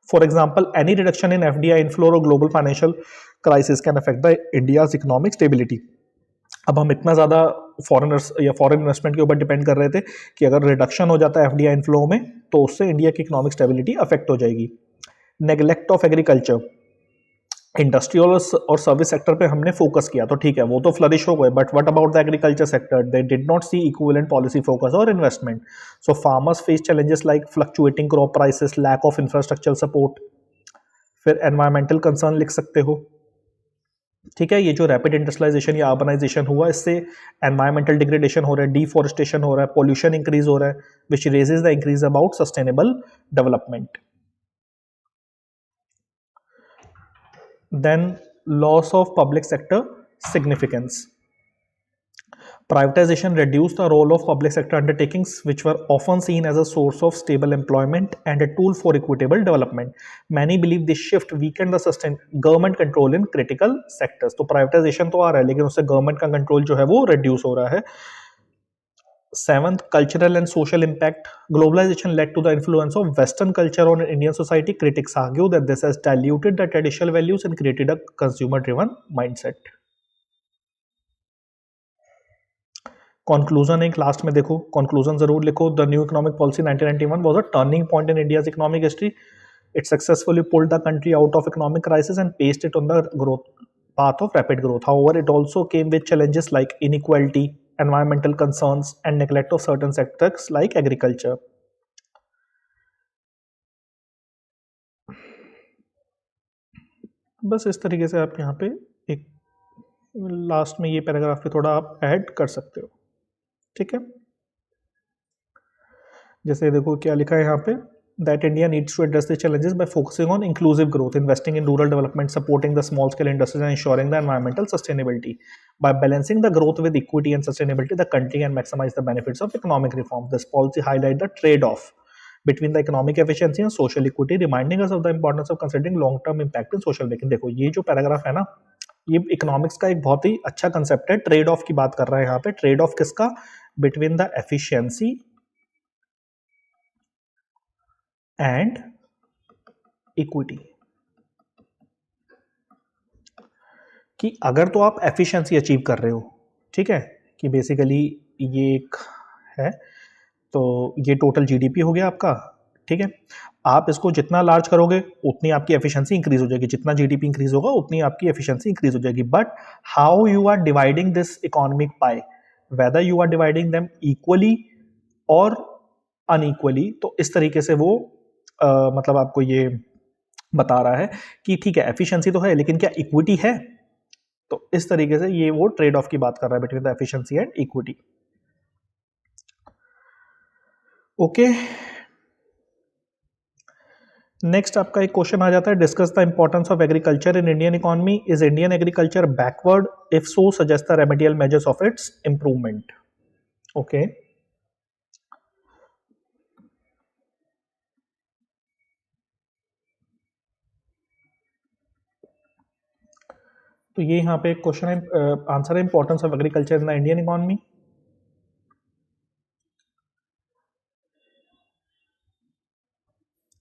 [SPEAKER 1] For example, any reduction in FDI inflow और global financial crisis can affect the India's economic stability. अब हम इतना ज़्यादा फॉरेनर्स या फॉरेन इन्वेस्टमेंट के ऊपर डिपेंड कर रहे थे कि अगर रिडक्शन हो जाता है एफडीआई इनफ्लो में तो उससे इंडिया की इकोनॉमिक स्टेबिलिटी अफेक्ट हो जाएगी। नेग्लेक्ट ऑफ एग्रीकल्चर, इंडस्ट्रियल और सर्विस सेक्टर पे हमने फोकस किया तो ठीक है, वो तो फ्लरिश हो गए, but what about the agriculture sector? They did not see equivalent policy focus और investment. So farmers face challenges like fluctuating crop prices, lack of infrastructure support. फिर एनवायरमेंटल कंसर्न लिख सकते हो। ठीक है, ये जो रैपिड इंडस्ट्रियलाइजेशन या अर्बनाइजेशन हुआ, इससे एनवायरमेंटल डिग्रेडेशन हो रहा है, डिफॉरेस्टेशन हो रहा है, पोल्यूशन इंक्रीज हो रहा है, which raises the increase about sustainable development. Then loss of public sector significance. Privatization reduced the role of public sector undertakings, which were often seen as a source of stable employment and a tool for equitable development. Many believe this shift weakened the government control in critical sectors. तो privatization तो आ रहा है, लेकिन उससे government का control जो है वो reduce हो रहा है। Seventh, cultural and social impact. Globalization led to the influence of Western culture on Indian society. Critics argue that this has diluted the traditional values and created a consumer-driven mindset. Conclusion एक लास्ट में देखो, conclusion जरूर लिखो. The new economic policy 1991 was a turning point in India's economic history. It successfully pulled the country out of economic crisis and placed it on the growth path of rapid growth. However, it also came with challenges like inequality, environmental concerns and neglect of certain sectors like agriculture. बस इस तरीके से आप यहाँ पे एक लास्ट में ये पैराग्राफ पे थोड़ा आप ऐड कर सकते हो। ठीक है, जैसे देखो क्या लिखा है यहाँ पे, that India needs to address the challenges by focusing on inclusive growth, investing in rural development, supporting the small scale industries and ensuring the environmental sustainability. By balancing the growth with equity and sustainability, the country can maximize the benefits of economic reform. This policy highlights the trade-off between the economic efficiency and social equity, reminding us of the importance of considering long-term impact in social making. देखो ये जो पैराग्राफ है ना, ये इकोनॉमिक्स का एक बहुत ही अच्छा कंसेप्ट है। ट्रेड ऑफ की बात कर रहा है यहाँ पे। ट्रेड ऑफ किसका? Between the efficiency and equity. कि अगर तो आप एफिशिएंसी अचीव कर रहे हो, ठीक है, कि बेसिकली ये एक है, तो ये टोटल जीडीपी हो गया आपका। ठीक है, आप इसको जितना लार्ज करोगे उतनी आपकी एफिशिएंसी इंक्रीज हो जाएगी, जितना जीडीपी इंक्रीज होगा उतनी आपकी एफिशिएंसी इंक्रीज हो जाएगी। But how you are dividing this economic pie, whether you are dividing them equally और अनइक्वली, तो इस तरीके से वो मतलब आपको ये बता रहा है कि ठीक है एफिशिएंसी तो है लेकिन क्या इक्विटी है। तो इस तरीके से ये वो ट्रेड ऑफ की बात कर रहा है between the efficiency and equity. Okay, next आपका एक क्वेश्चन आ जाता है, discuss the importance of agriculture in Indian economy. Is Indian agriculture backward? If so suggest the remedial measures of its improvement. Okay, तो ये यहाँ पे एक क्वेश्चन है, आंसर है importance of agriculture in the Indian economy.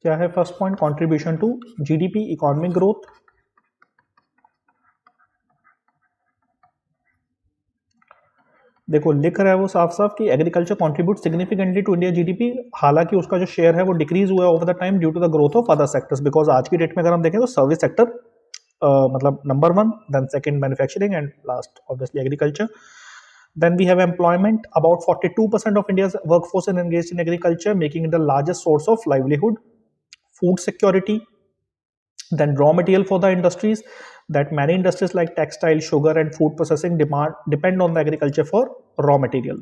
[SPEAKER 1] क्या है first point? Contribution to GDP, economic growth. देखो लिख रहा है वो साफ साफ कि agriculture contribute significantly to India GDP, हालांकि उसका जो शेयर है वो डिक्रीज हुआ है over the time due to the growth of other sectors. Because आज की डेट में अगर हम देखें तो सर्विस सेक्टर मतलब number 1, then second manufacturing and last obviously agriculture. Then we have employment. About 42% of India's workforce is engaged in agriculture, making it the largest source of livelihood. Food security, then raw material for the industries. that many industries like textile, sugar and food processing depend on the agriculture for raw material.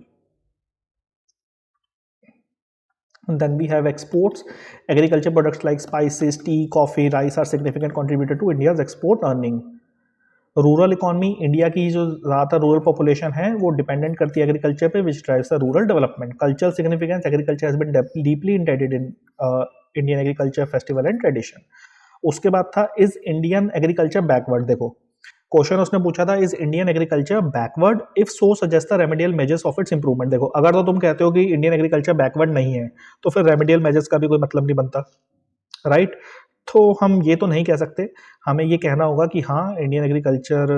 [SPEAKER 1] And then we have exports. Agriculture products like spices, tea, coffee, rice are significant contributor to India's export earning. Rural economy, India की जो ज़्यादातर रूरल पॉपुलेशन है वो डिपेंडेंट करती है एग्रीकल्चर पे, which drives the rural development. Cultural significance, agriculture has been deeply intended in Indian agriculture festival and tradition. उसके बाद था इज इंडियन एग्रीकल्चर बैकवर्ड. देखो क्वेश्चन उसने पूछा था is Indian agriculture backward, if so suggest the remedial measures of its improvement. देखो अगर तो तुम कहते हो कि इंडियन एग्रीकल्चर बैकवर्ड नहीं है तो फिर रेमेडियल मेजर्स का भी कोई मतलब नहीं बनता, राइट? तो हम ये तो नहीं कह सकते, हमें ये कहना होगा कि हाँ इंडियन एग्रीकल्चर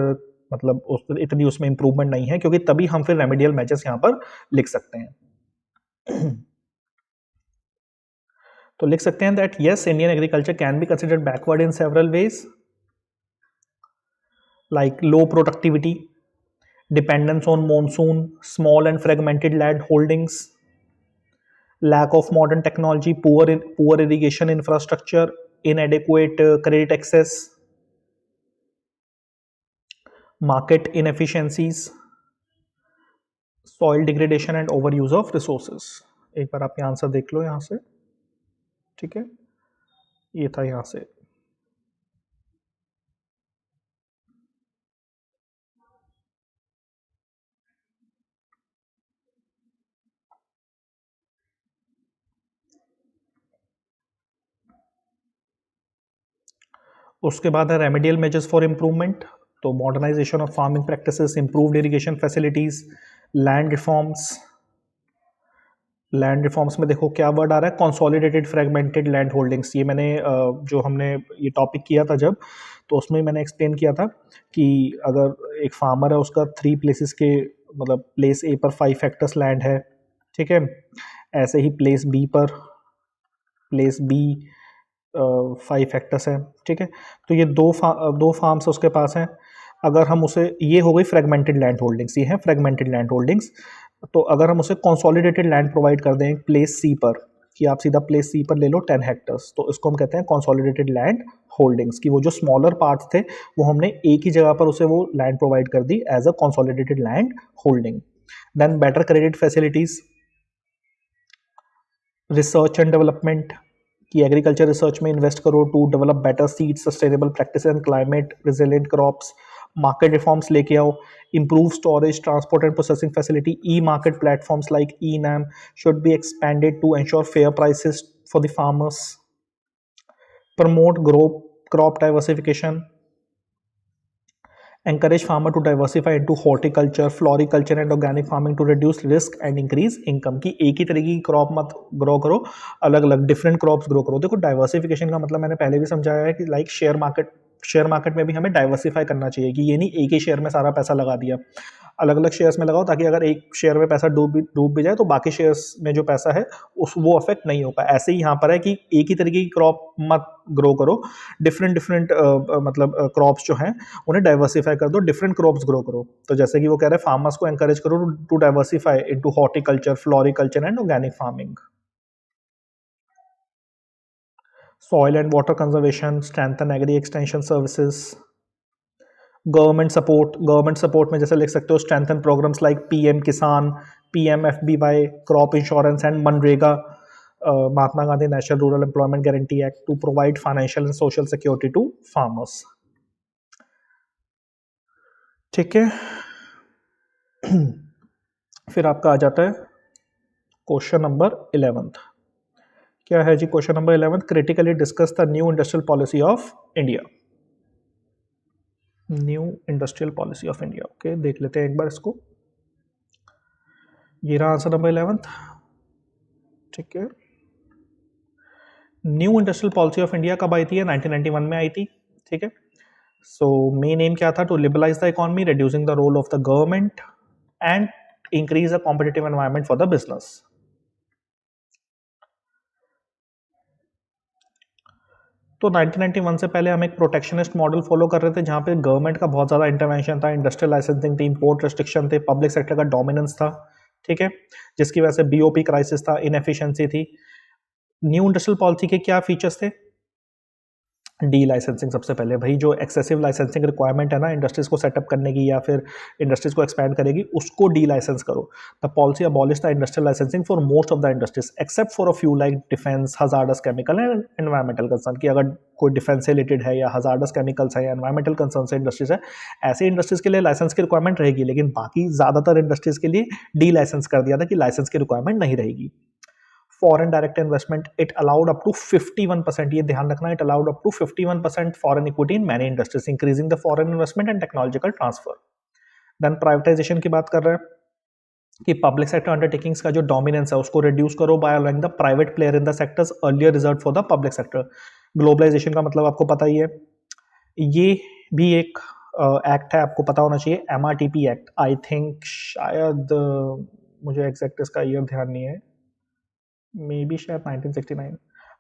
[SPEAKER 1] मतलब इतनी उसमें इंप्रूवमेंट नहीं है, क्योंकि तभी हम फिर रेमेडियल मेजर्स यहाँ पर लिख सकते हैं. तो लिख सकते हैं that yes Indian agriculture can be considered backward in several ways, like low productivity, dependence on monsoon, small and fragmented land holdings, lack of modern technology, poor irrigation infrastructure, inadequate credit access, market inefficiencies, soil degradation and overuse of resources. एक बार आप ये आंसर देख लो यहाँ से, ठीक है, ये था यहाँ से. उसके बाद है रेमेडियल मेजर्स फॉर इम्प्रूवमेंट. तो modernisation of farming practices, improved irrigation facilities, land reforms. Land reforms में देखो क्या वर्ड आ रहा है, कंसोलिडेटेड फ्रेगमेंटेड लैंड होल्डिंग्स. ये मैंने जो हमने ये टॉपिक किया था जब, तो उसमें मैंने एक्सप्लेन किया था कि अगर एक फार्मर है उसका 3 प्लेसेस के मतलब प्लेस ए पर 5 हेक्टर्स लैंड है, ठीक है, ऐसे ही प्लेस बी पर प्लेस बी 5 हेक्टर्स है, ठीक है. तो ये दो फार्म्स उसके पास हैं. अगर हम उसे, ये हो गई फ्रेगमेंटेड लैंड होल्डिंग्स, ये हैं फ्रेगमेंटेड लैंड होल्डिंग्स. तो अगर हम उसे कंसोलिडेटेड लैंड प्रोवाइड कर दें प्लेस सी पर, कि आप सीधा प्लेस सी पर ले लो 10 हेक्टर्स, तो इसको हम कहते हैं कंसोलिडेटेड लैंड होल्डिंग्स. कि वो जो स्मॉलर पार्ट्स थे वो हमने एक ही जगह पर उसे वो लैंड प्रोवाइड कर दी as a consolidated land holding. Then better credit facilities, research and development, कि एग्रीकल्चर रिसर्च में इन्वेस्ट करो to develop better seed, sustainable practice and climate resilient crops. Market reforms लेके आओ, improve storage, transport and processing facility. E-market platforms like eNAM should be expanded to ensure fair prices for the farmers. Promote crop diversification. Encourage farmer to diversify into horticulture, floriculture and organic farming to reduce risk and increase income. कि एक ही तरह की क्रॉप मत ग्रो करो, अलग अलग डिफरेंट क्रॉप्स ग्रो करो. देखो डाइवर्सिफिकेशन का मतलब मैंने पहले भी समझाया है कि लाइक शेयर मार्केट में भी हमें डाइवर्सिफाई करना चाहिए, कि ये नहीं एक ही शेयर में सारा पैसा लगा दिया, अलग अलग शेयर्स में लगाओ, ताकि अगर एक शेयर में पैसा डूब भी जाए तो बाकी शेयर्स में जो पैसा है वो अफेक्ट नहीं होगा. ऐसे ही यहाँ पर है कि एक ही तरीके की क्रॉप मत ग्रो करो, डिफरेंट मतलब क्रॉप्स जो हैं उन्हें डाइवर्सिफाई कर दो, डिफरेंट क्रॉप्स ग्रो करो. तो जैसे कि वो कह रहे हैं फार्मर्स को एनकरेज करो to diversify into horticulture, floriculture and organic farming. Soil and water conservation, strengthen agri extension services. Government support में जैसे लिख सकते हो strengthen programmes like PM Kisan, PMFBY, crop insurance and MNREGA, Mahatma Gandhi national rural employment guarantee act to provide financial and social security to farmers. ठीक है. फिर आपका आ जाता है क्वेश्चन नंबर 11. क्या है जी question number 11? Critically discuss the new industrial policy of India. New industrial policy of India. Okay, देख लेते हैं एक बार इसको. ये रहा आंसर नंबर 11. ठीक है. New industrial policy of India कब आई थी? 1991 में आई थी. ठीक है. सो मेन एम क्या था? To liberalise the economy, reducing the role of the government and increase the competitive environment for the business. तो 1991 से पहले हम एक प्रोटेक्शनिस्ट मॉडल फॉलो कर रहे थे, जहाँ पे गवर्नमेंट का बहुत ज़्यादा इंटरवेंशन था, इंडस्ट्रियल लाइसेंसिंग थी, इंपोर्ट रेस्ट्रिक्शन थे, पब्लिक सेक्टर का डोमिनेंस था. ठीक है. जिसकी वजह से बीओपी क्राइसिस था, इनएफिशिएंसी थी. न्यू इंडस्ट्रियल पॉलिसी के क्या फीचर्स थे? डी लाइसेंसिंग सबसे पहले, भाई जो एक्सेसिव लाइसेंसिंग रिक्वायरमेंट है ना इंडस्ट्रीज को सेटअप करने की या फिर इंडस्ट्रीज को एक्सपैंड करेगी, उसको डी लाइसेंस करो। The policy abolish the industrial licensing for most of the industries except for a few like defence, hazardous chemical and environmental concern, की अगर कोई डिफेंस से रिलेटेड है या हजार्डस केमिकल्स है या एनवायरमेंटल कंसर्न से इंडस्ट्रीज है, ऐसे इंडस्ट्रीज के लिए लाइसेंस की रिक्वायरमेंट रहेगी, लेकिन बाकी ज़्यादातर इंडस्ट्रीज के लिए डी लाइसेंस कर दिया था कि लाइसेंस की रिक्वायरमेंट नहीं रहेगी। Foreign direct investment it allowed up to 51%, ये ध्यान रखना, it allowed up to 51% foreign equity in many industries, increasing the foreign investment and technological transfer. Then privatisation की बात कर रहे हैं कि पब्लिक सेक्टर अंडरटेकिंग्स का जो डोमिनेंस है उसको रिड्यूस करो by allowing the private player in the sectors earlier reserve for the public sector. Globalisation का मतलब आपको पता ही है, ये भी एक एक्ट है, आपको पता होना चाहिए, MRTP एक्ट। आई थिंक शायद मुझे एग्जैक्ट इसका ईयर ध्यान नहीं है, मे बी शायद 1969,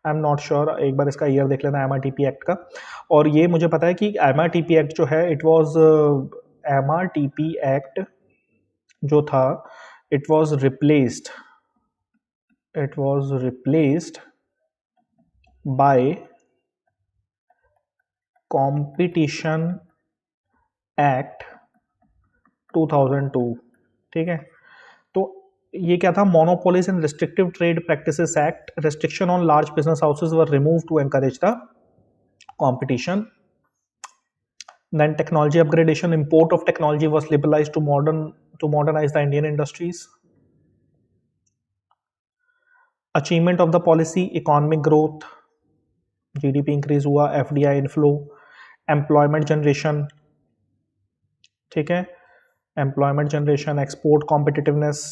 [SPEAKER 1] आई एम नॉट श्योर, एक बार इसका ईयर देख लेना MRTP एक्ट का। और ये मुझे पता है कि MRTP एक्ट जो है इट वाज MRTP एक्ट जो था it was replaced by competition act 2002, ठीक है। तो ये क्या था, monopolies and restrictive trade practices act, restriction on large business houses were removed to encourage the competition. Then technology upgradation, import of technology was liberalized to modernize the Indian industries. Achievement of the policy, economic growth, GDP increase हुआ, FDI inflow, employment generation, ठीक है, employment generation, export competitiveness,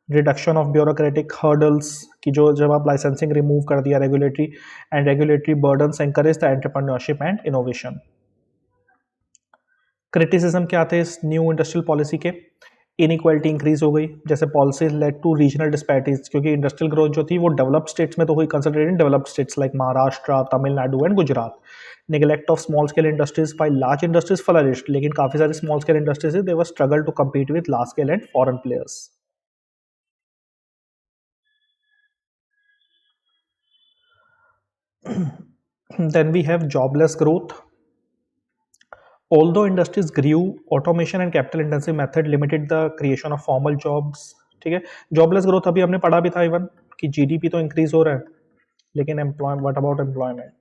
[SPEAKER 1] reduction of bureaucratic hurdles, की जो जब आप लाइसेंसिंग रिमूव कर दिया regulatory burdens, encourage the entrepreneurship and innovation. Criticism क्या थे इस न्यू इंडस्ट्रियल पॉलिसी के, इनइक्वालिटी इंक्रीज हो गई, जैसे policy led to regional disparities, क्योंकि इंडस्ट्रियल ग्रोथ जो थी वो डेवलप्ड स्टेट्स में तो हुई, concentrated in developed states like Maharashtra, Tamil Nadu and Gujarat. Neglect of small scale industries by large industries flourished, लेकिन काफी सारी small scale industries they were struggle to compete with large scale and foreign players. Then we have jobless growth. Although industries grew, automation and capital intensive method limited the creation of formal jobs, ठीक है। जॉबलेस ग्रोथ अभी हमने पढ़ा भी था इवन कि जीडीपी तो इंक्रीज हो रहा है, लेकिन व्हाट अबाउट एम्प्लॉयमेंट,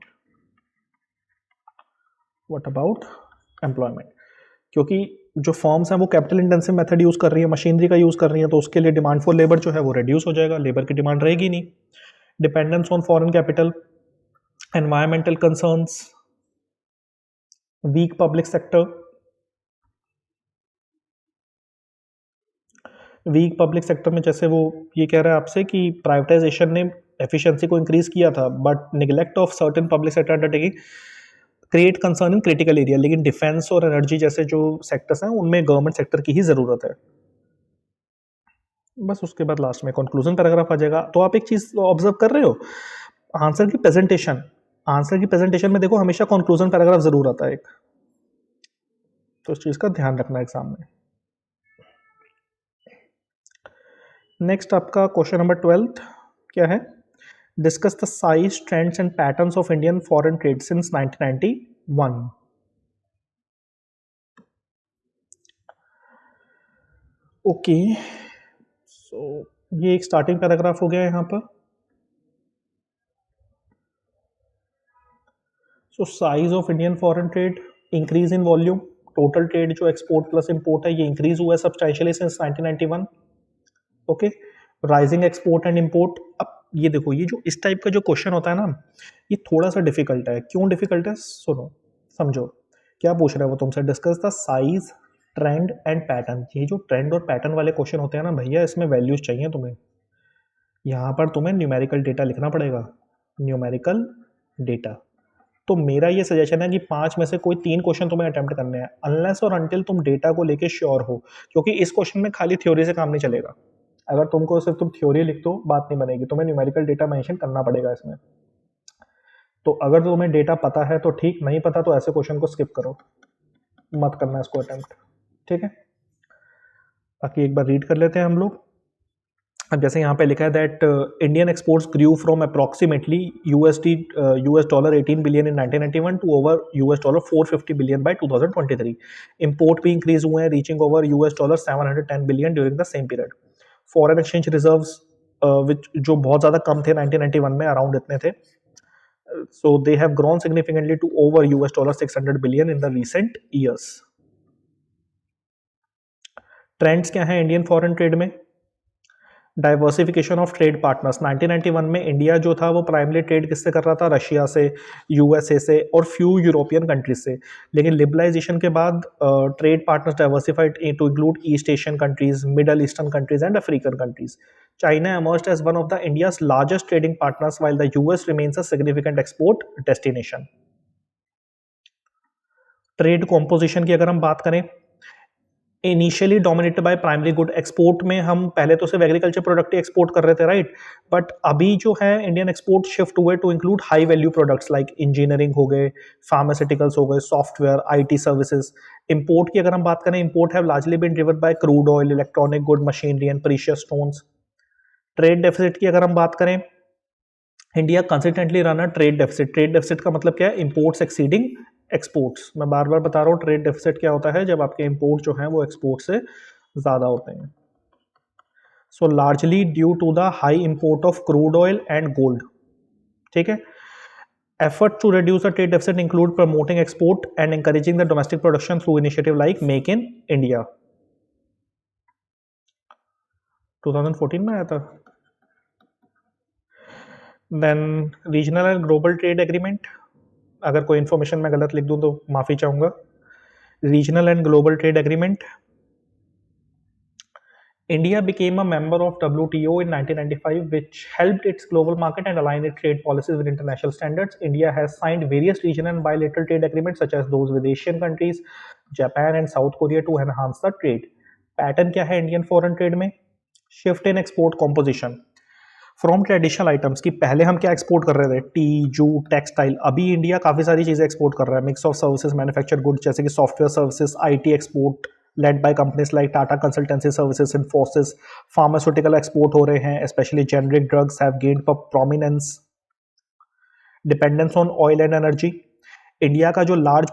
[SPEAKER 1] क्योंकि जो फॉर्म्स हैं वो कैपिटल इंटेंसिव मेथड यूज कर रही है, मशीनरी का यूज कर रही है, तो उसके लिए डिमांड फॉर लेबर जो है वो रिड्यूस हो जाएगा, लेबर की डिमांड रहेगी नहीं। Dependence on foreign capital, environmental concerns, weak public sector, में जैसे वो ये कह रहा है आपसे कि प्राइवेटाइजेशन ने एफिशिएंसी को इंक्रीज किया था, but neglect of certain public sector undertaking create concern in critical area, लेकिन डिफेंस और एनर्जी जैसे जो सेक्टर्स हैं उनमें गवर्नमेंट सेक्टर की ही जरूरत है। बस उसके बाद लास्ट में कंक्लूजन पैराग्राफ आ जाएगा। तो आप एक चीज ऑब्जर्व कर रहे हो, आंसर की प्रेजेंटेशन में देखो हमेशा कंक्लूजन पैराग्राफ जरूर आता है एक, तो इस चीज का ध्यान रखना एग्जाम में। नेक्स्ट आपका क्वेश्चन नंबर 12 क्या है, discuss the size, trends and patterns of Indian foreign trade since 1991। Okay, so ये एक स्टार्टिंग पैराग्राफ हो गया यहाँ पर। So size of Indian foreign trade, increase in volume, total trade जो एक्सपोर्ट प्लस इंपोर्ट है ये इंक्रीज हुआ है substantially since 1991। Okay, rising export and import. अब ये देखो, ये जो इस टाइप का जो क्वेश्चन होता है ना, ये थोड़ा सा डिफिकल्ट है। क्यों डिफिकल्ट है, सुनो समझो क्या पूछ रहा है वो तुमसे, discuss the size, trend and pattern. ये जो ट्रेंड और पैटर्न वाले क्वेश्चन होते हैं ना भैया, इसमें वैल्यूज चाहिए तुम्हें, यहाँ पर तुम्हें न्यूमेरिकल डेटा लिखना पड़ेगा, न्यूमेरिकल डेटा। तो मेरा ये सजेशन है कि 5 में से कोई 3 क्वेश्चन तुम्हें अटेम्प्ट करने हैं, अनलेस और अनटिल तुम डेटा को लेके श्योर हो, क्योंकि इस क्वेश्चन में खाली थ्योरी से काम नहीं चलेगा। अगर तुमको सिर्फ तुम थ्योरी लिख दो बात नहीं बनेगी, तुम्हें न्यूमेरिकल डेटा मेंशन करना पड़ेगा इसमें। तो अगर तुम्हें डेटा पता है तो ठीक, नहीं पता तो ऐसे क्वेश्चन को स्किप करो, मत करना इसको अटेम्प्ट, ठीक है। बाकी एक बार रीड कर लेते हैं हम लोग। अब जैसे यहाँ पे लिखा है that Indian exports grew from approximately US dollar 18 billion in 1991 to over US dollar 450 billion by 2023। Import भी इंक्रीज हुए हैं reaching over US dollar 710 billion during the same period. Foreign exchange reserves which जो बहुत ज़्यादा कम थे 1991 में, अराउंड इतने थे, so they have grown significantly to over US dollar 600 billion in the recent years। Trends क्या हैं इंडियन फॉरेन ट्रेड में? Diversification of trade partners. 1991 में इंडिया जो था वो प्राइमरी ट्रेड किससे कर रहा था? रशिया से, यूएसए से और फ्यू यूरोपियन कंट्रीज से। लेकिन लिबरलाइजेशन के बाद trade partners diversified to include east Asian countries, middle eastern countries and African countries. China emerged as one of the India's largest trading partners, while the US remains a significant export destination। Trade composition की अगर हम बात करें, initially dominated by primary good. Export में हम पहले तो सिर्फ एग्रीकल्चर प्रोडक्ट ही एक्सपोर्ट कर रहे थे, राइट, बट अभी जो है इंडियन एक्सपोर्ट शिफ्ट हुए to include high value products like engineering हो गए, फार्मास्यूटिकल्स हो गए, सॉफ्टवेयर, आईटी सर्विसेज। इंपोर्ट की अगर हम बात करें, import have largely been driven by crude oil, electronic good, machinery and precious stones. Trade deficit की अगर हम बात करें, India consistently run a trade deficit. Trade deficit का मतलब क्या है? Imports exceeding exports. मैं बार बार बता रहा हूँ, ट्रेड डेफिसिट क्या होता है? जब आपके इंपोर्ट जो है वो एक्सपोर्ट से ज़्यादा होते हैं। So largely due to the high import of crude oil and gold. ठीक है। Effort to reduce the trade deficit include promoting export and encouraging the domestic production through initiative like make in India. 2014 में आया था। Then regional and global trade agreement. अगर कोई इन्फॉर्मेशन मैं गलत लिख दूं तो माफ़ी चाहूँगा। Regional and global trade agreement. India became a member of WTO in 1995, which helped its global market and align its trade policies with international standards. India has signed various regional and bilateral trade agreements, such as those with Asian countries, Japan, and South Korea, to enhance the trade. Pattern क्या है इंडियन फॉरेन ट्रेड में? Shift in export composition from traditional items की। पहले हम क्या एक्सपोर्ट कर रहे थे? T, jute, textile. अभी इंडिया काफ़ी सारी चीज़ें एक्सपोर्ट कर रहा है, mix of services, manufacture goods, जैसे कि software services, IT export led by companies like Tata Consultancy Services, Infosys। Pharmaceutical export हो रहे हैं, especially generic drugs have gained for prominence। Dependence on oil and energy। India का जो large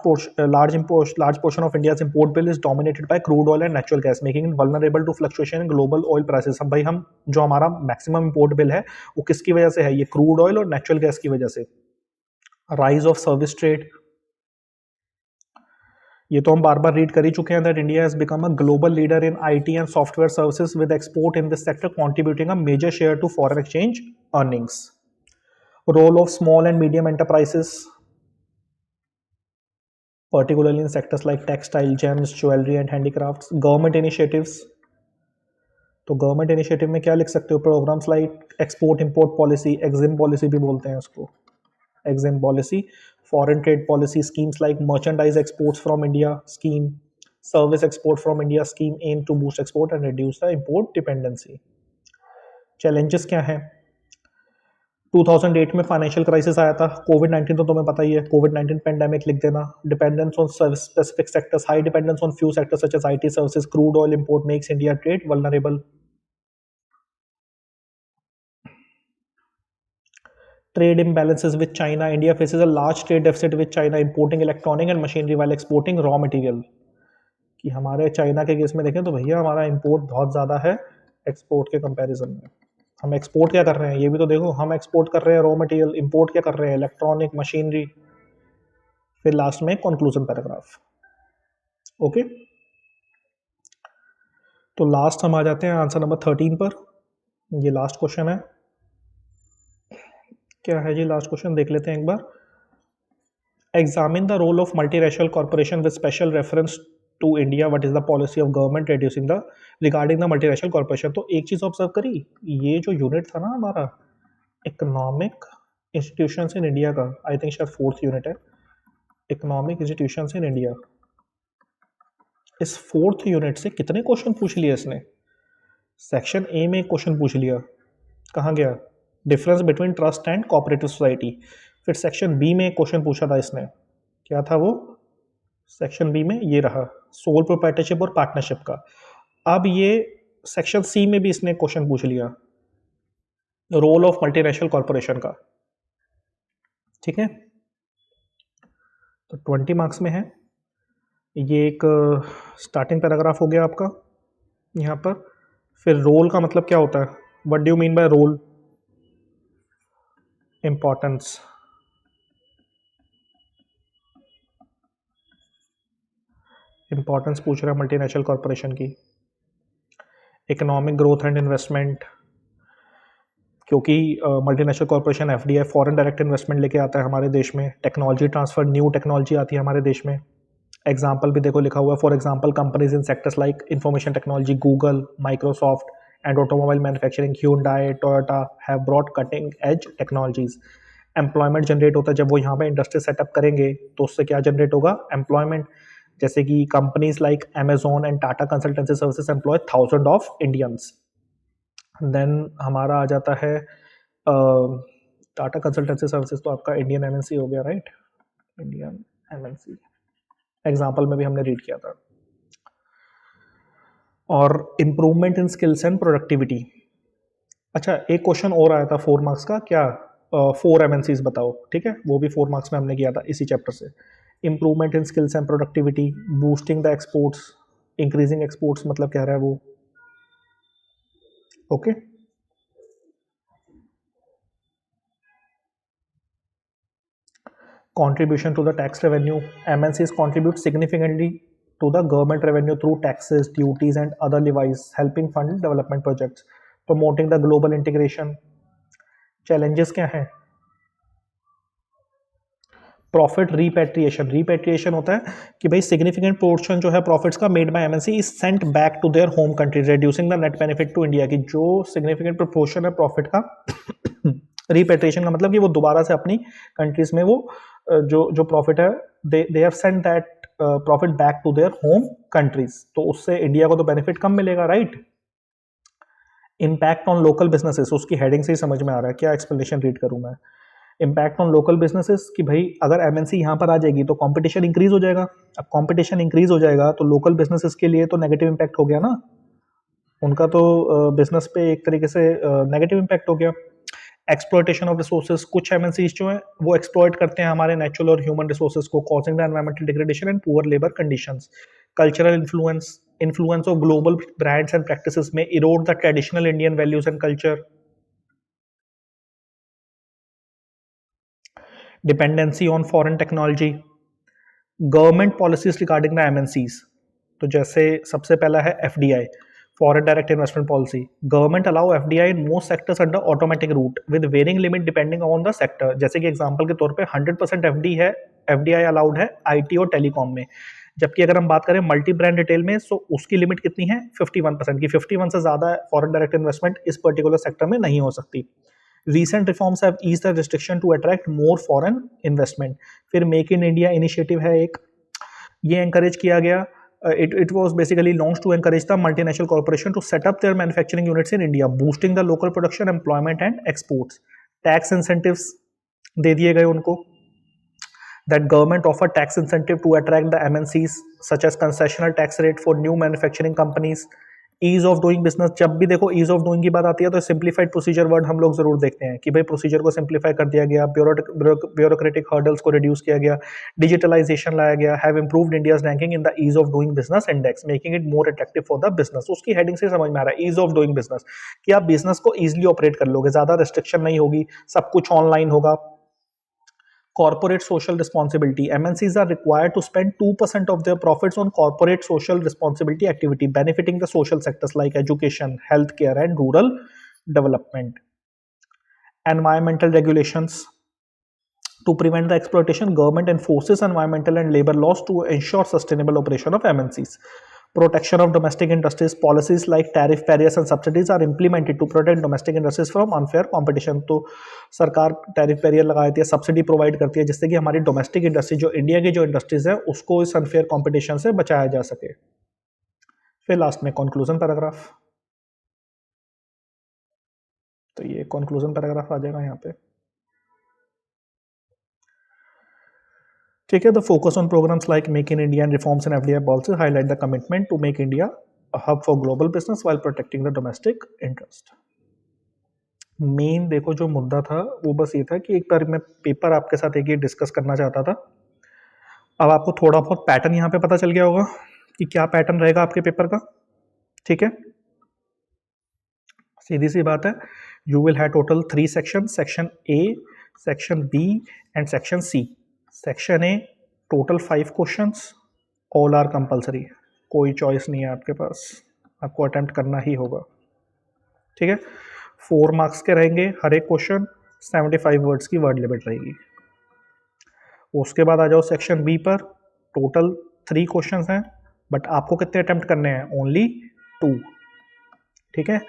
[SPEAKER 1] portion of India's import bill is dominated by crude oil and natural gas, making it vulnerable to fluctuation in global oil prices। हम जो हमारा maximum import bill है वो किसकी वजह से है? ये crude oil और natural gas की वजह से। Rise of service trade। ये तो हम बार बार रीड कर ही चुके हैं that India has become a global leader in IT and software services, with export in this sector contributing a major share to foreign exchange earnings. Role of small and medium enterprises, particularly in sectors like textile, gems, jewelry and handicrafts। Government initiatives, तो गवर्नमेंट इनिशिएटिव में क्या लिख सकते हो? Programmes like export import policy, EXIM policy भी बोलते हैं उसको, EXIM policy. Foreign trade policy schemes like merchandise exports from India scheme, service export from India scheme aim to boost export and reduce the import dependency। Challenges क्या हैं? 2008 में फाइनेंशियल क्राइसिस आया था, कोविड-19 तो तुम्हें पता ही है, कोविड-19 पेंडेमिक लिख देना। Dependence on specific sectors, high dependence on few sectors such as IT services, crude oil import makes India trade vulnerable. Trade imbalances with China, India faces a large trade deficit with China, importing electronic and machinery while exporting raw material। कि हमारे चाइना के केस में देखें तो भैया हमारा इंपोर्ट बहुत ज़्यादा है एक्सपोर्ट के कंपैरिजन में। हम एक्सपोर्ट क्या कर रहे हैं ये भी तो देखो, हम एक्सपोर्ट कर रहे हैं रॉ मटेरियल, इंपोर्ट क्या कर रहे हैं? Electronic, machinery. फिर लास्ट में कंक्लूजन पैराग्राफ। ओके, तो लास्ट हम आ जाते हैं आंसर नंबर 13 पर। ये लास्ट क्वेश्चन है। क्या है जी लास्ट क्वेश्चन? देख लेते हैं एक बार। Examine the role of multinational corporation with special reference to India, what is the policy of government reducing the regarding the multinational corporation. तो एक चीज ऑब्जर्व करी, ये जो यूनिट था ना हमारा इकोनॉमिक इंस्टीट्यूशंस इन इंडिया का, आई थिंक शायद 4th यूनिट है, इकोनॉमिक इंस्टीट्यूशंस इन इंडिया। इस 4th यूनिट से कितने क्वेश्चन पूछ लिए इसने? सेक्शन ए में एक क्वेश्चन पूछ लिया, कहाँ गया? Difference between trust and cooperative society. फिर सेक्शन बी में एक क्वेश्चन पूछा था इसने, क्या था वो? सेक्शन बी में ये रहा, सोल प्रोप्राइटरशिप और पार्टनरशिप का। अब ये सेक्शन सी में भी इसने क्वेश्चन पूछ लिया, रोल ऑफ मल्टीनेशनल कॉरपोरेशन का, ठीक है। तो 20 मार्क्स में है ये। एक स्टार्टिंग पैराग्राफ हो गया आपका यहाँ पर। फिर रोल का मतलब क्या होता है, what do you mean by role? Importance, importance पूछ रहा है मल्टीनेशनल कॉरपोरेशन की। इकोनॉमिक ग्रोथ एंड इन्वेस्टमेंट, क्योंकि multinational corporation FDI foreign direct investment लेके आता है हमारे देश में। टेक्नोलॉजी ट्रांसफर, न्यू टेक्नोलॉजी आती है हमारे देश में। एग्जाम्पल भी देखो लिखा हुआ है, for example companies in sectors like information technology, Google, Microsoft and automobile manufacturing, Hyundai, Toyota have brought cutting edge technologies. Employment generate होता है जब वो यहाँ पे इंडस्ट्री सेटअप करेंगे, तो उससे क्या जनरेट होगा? एम्प्लॉयमेंट। जैसे कि companies like Amazon and Tata consultancy services employ thousand of Indians. Then हमारा आ जाता है टाटा कंसल्टेंसी सर्विसेज, तो आपका इंडियन एमएनसी हो गया, राइट? इंडियन एमएनसी एग्जाम्पल में भी हमने रीड किया था। और improvement in skills and productivity. अच्छा, एक क्वेश्चन और आया था 4 मार्क्स का, क्या 4 एमएनसीज बताओ, ठीक है, वो भी 4 मार्क्स में हमने किया था इसी चैप्टर से। Improvement in skills and productivity, boosting the exports, increasing exports मतलब क्या रहा है वो, okay. Contribution to the tax revenue. MNCs contribute significantly to the government revenue through taxes, duties, and other levies, helping fund development projects, promoting the global integration. Challenges क्या हैं? Profit repatriation. रिपेट्रिएशन होता है कि भाई सिग्निफिकेंट पोर्शन जो है प्रॉफिट्स का made by MNC is sent back to their home country, reducing the net benefit to India. की जो सिग्निफिकेंट प्रोपोर्शन है प्रॉफिट का रिपेट्रिएशन का मतलब कि वो दोबारा से अपनी कंट्रीज में वो जो प्रॉफिट है they have sent that profit back to their home countries, तो उससे इंडिया को तो बेनिफिट कम मिलेगा, right? Impact on local businesses, उसकी हेडिंग से ही समझ में आ रहा है, क्या एक्सप्लेनेशन रीड करूं मैं? इम्पैक्ट ऑन लोकल बिजनेसेस कि भाई अगर एमएनसी यहाँ पर आ जाएगी तो कंपटीशन इंक्रीज हो जाएगा। अब कंपटीशन इंक्रीज हो जाएगा तो लोकल बिजनेसेस के लिए तो नेगेटिव इम्पैक्ट हो गया ना, उनका तो बिजनेस पे एक तरीके से नेगेटिव इम्पैक्ट हो गया। एक्सप्लॉयटेशन ऑफ रिसोर्सेज, कुछ एमएनसीज जो हैं वो एक्सप्लॉयट करते हैं हमारे नेचुरल और ह्यूमन रिसोर्सेज को, causing the environmental degradation and poor labour conditions. Cultural influence, influence of global brands and practices may erode the traditional Indian values and culture. Dependency on foreign technology. Government policies regarding the MNCs, तो जैसे सबसे पहला है FDI, foreign direct investment policy. Government allow FDI in most sectors under automatic route with varying limit depending on the sector. जैसे कि एग्जांपल के तौर पे 100% एफडीआई अलाउड है आईटी और टेलीकॉम में, जबकि अगर हम बात करें मल्टी ब्रांड रिटेल में तो उसकी लिमिट कितनी है? 51% की। 51 से ज़्यादा फॉरेन डायरेक्ट इन्वेस्टमेंट इस पर्टिकुलर सेक्टर में नहीं हो सकती। Recent reforms have eased the restriction to attract more foreign investment। फिर मेक इन इंडिया इनिशिएटिव है एक, ये encourage किया गया। It was basically launched to encourage the multinational corporation to set up their manufacturing units in India, boosting the local production, employment and exports। Tax incentives दे दिए गए उनको, that government offer tax incentive to attract the MNCs such as concessional tax rate for new manufacturing companies। Ease of doing business, जब भी देखो ईज ऑफ डूइंग की बात आती है तो सिंप्लीफाइड प्रोसीजर वर्ड हम लोग जरूर देखते हैं कि भाई प्रोसीजर को सिंप्लीफाई कर दिया गया, ब्यूरोक्रेटिक हर्डल्स को रिड्यूस किया गया, डिजिटलाइजेशन लाया गया, have improved India's ranking in the ease of doing business index, making it more attractive for the business. उसकी हेडिंग से समझ में आ रहा है ईज ऑफ डूइंग बिजनेस कि आप बिजनेस को ईजिली ऑपरेट कर लोगे, ज्यादा रिस्ट्रिक्शन नहीं होगी, सब कुछ ऑनलाइन होगा। Corporate social responsibility, MNCs are required to spend 2% of their profits on corporate social responsibility activity benefiting the social sectors like education, healthcare and rural development। Environmental regulations, to prevent the exploitation, government enforces environmental and labor laws to ensure sustainable operation of MNCs। Protection of domestic industries, policies like tariff barriers and subsidies are implemented to protect domestic industries from unfair competition। तो सरकार टैरिफ बैरियर लगा देती है, सब्सिडी प्रोवाइड करती है जिससे कि हमारी डोमेस्टिक इंडस्ट्री जो इंडिया की जो इंडस्ट्रीज है उसको इस अनफेयर कंपटीशन से बचाया जा सके। फिर लास्ट में कंक्लूजन पैराग्राफ, तो ये कंक्लूजन पैराग्राफ आ जाएगा यहाँ पे, ठीक है। The focus on programmes like make in India and reforms in FDI policy highlight the commitment to make India a hub for global business while protecting the domestic interest. Main देखो जो मुद्दा था वो बस ये था कि एक बार मैं पेपर आपके साथ एक ये डिस्कस करना चाहता था। अब आपको थोड़ा बहुत पैटर्न यहाँ पे पता चल गया होगा कि क्या पैटर्न रहेगा आपके पेपर का। ठीक है, सीधी सी बात है, you will have total 3 section, section A, section B and section C. Section A total 5 questions, all are compulsory, कोई चॉइस नहीं है आपके पास, आपको अटेम्प्ट करना ही होगा। ठीक है, 4 मार्क्स के रहेंगे हर एक क्वेश्चन, 75 वर्ड्स की वर्ड लिमिट रहेगी। उसके बाद आ जाओ सेक्शन बी पर, टोटल 3 क्वेश्चंस हैं, बट आपको कितने अटेम्प्ट करने हैं? ओनली 2। ठीक है,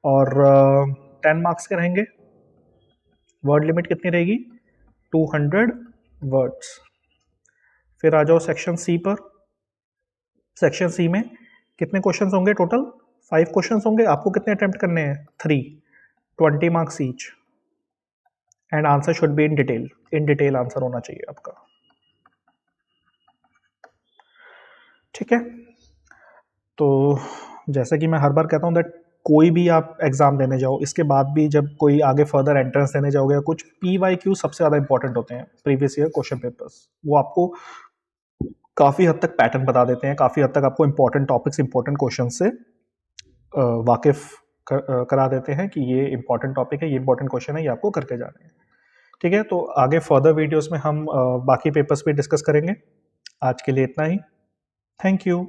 [SPEAKER 1] और 10 मार्क्स के रहेंगे, वर्ड लिमिट कितनी रहेगी? 200 वर्ड्स। फिर आ जाओ सेक्शन सी पर, सेक्शन सी में कितने क्वेश्चंस होंगे? टोटल 5 क्वेश्चंस होंगे, आपको कितने अटेम्प्ट करने हैं? 3, 20 marks each, and answer should be in detail answer होना चाहिए आपका। ठीक है, तो जैसे कि मैं हर बार कहता हूँ दैट कोई भी आप एग्ज़ाम देने जाओ, इसके बाद भी जब कोई आगे फर्दर एंट्रेंस देने जाओगे या कुछ, PYQ सबसे ज़्यादा इंपॉर्टेंट होते हैं, प्रीवियस ईयर क्वेश्चन पेपर्स। वो आपको काफ़ी हद तक पैटर्न बता देते हैं, काफ़ी हद तक आपको इंपॉर्टेंट टॉपिक्स, इंपॉर्टेंट क्वेश्चन से वाकिफ़ करा देते हैं कि ये इंपॉर्टेंट टॉपिक है, ये इंपॉर्टेंट क्वेश्चन है, ये आपको करके जाने हैं। ठीक है, तो आगे फर्दर वीडियोस में हम बाकी पेपर्स भी डिस्कस करेंगे। आज के लिए इतना ही। Thank you.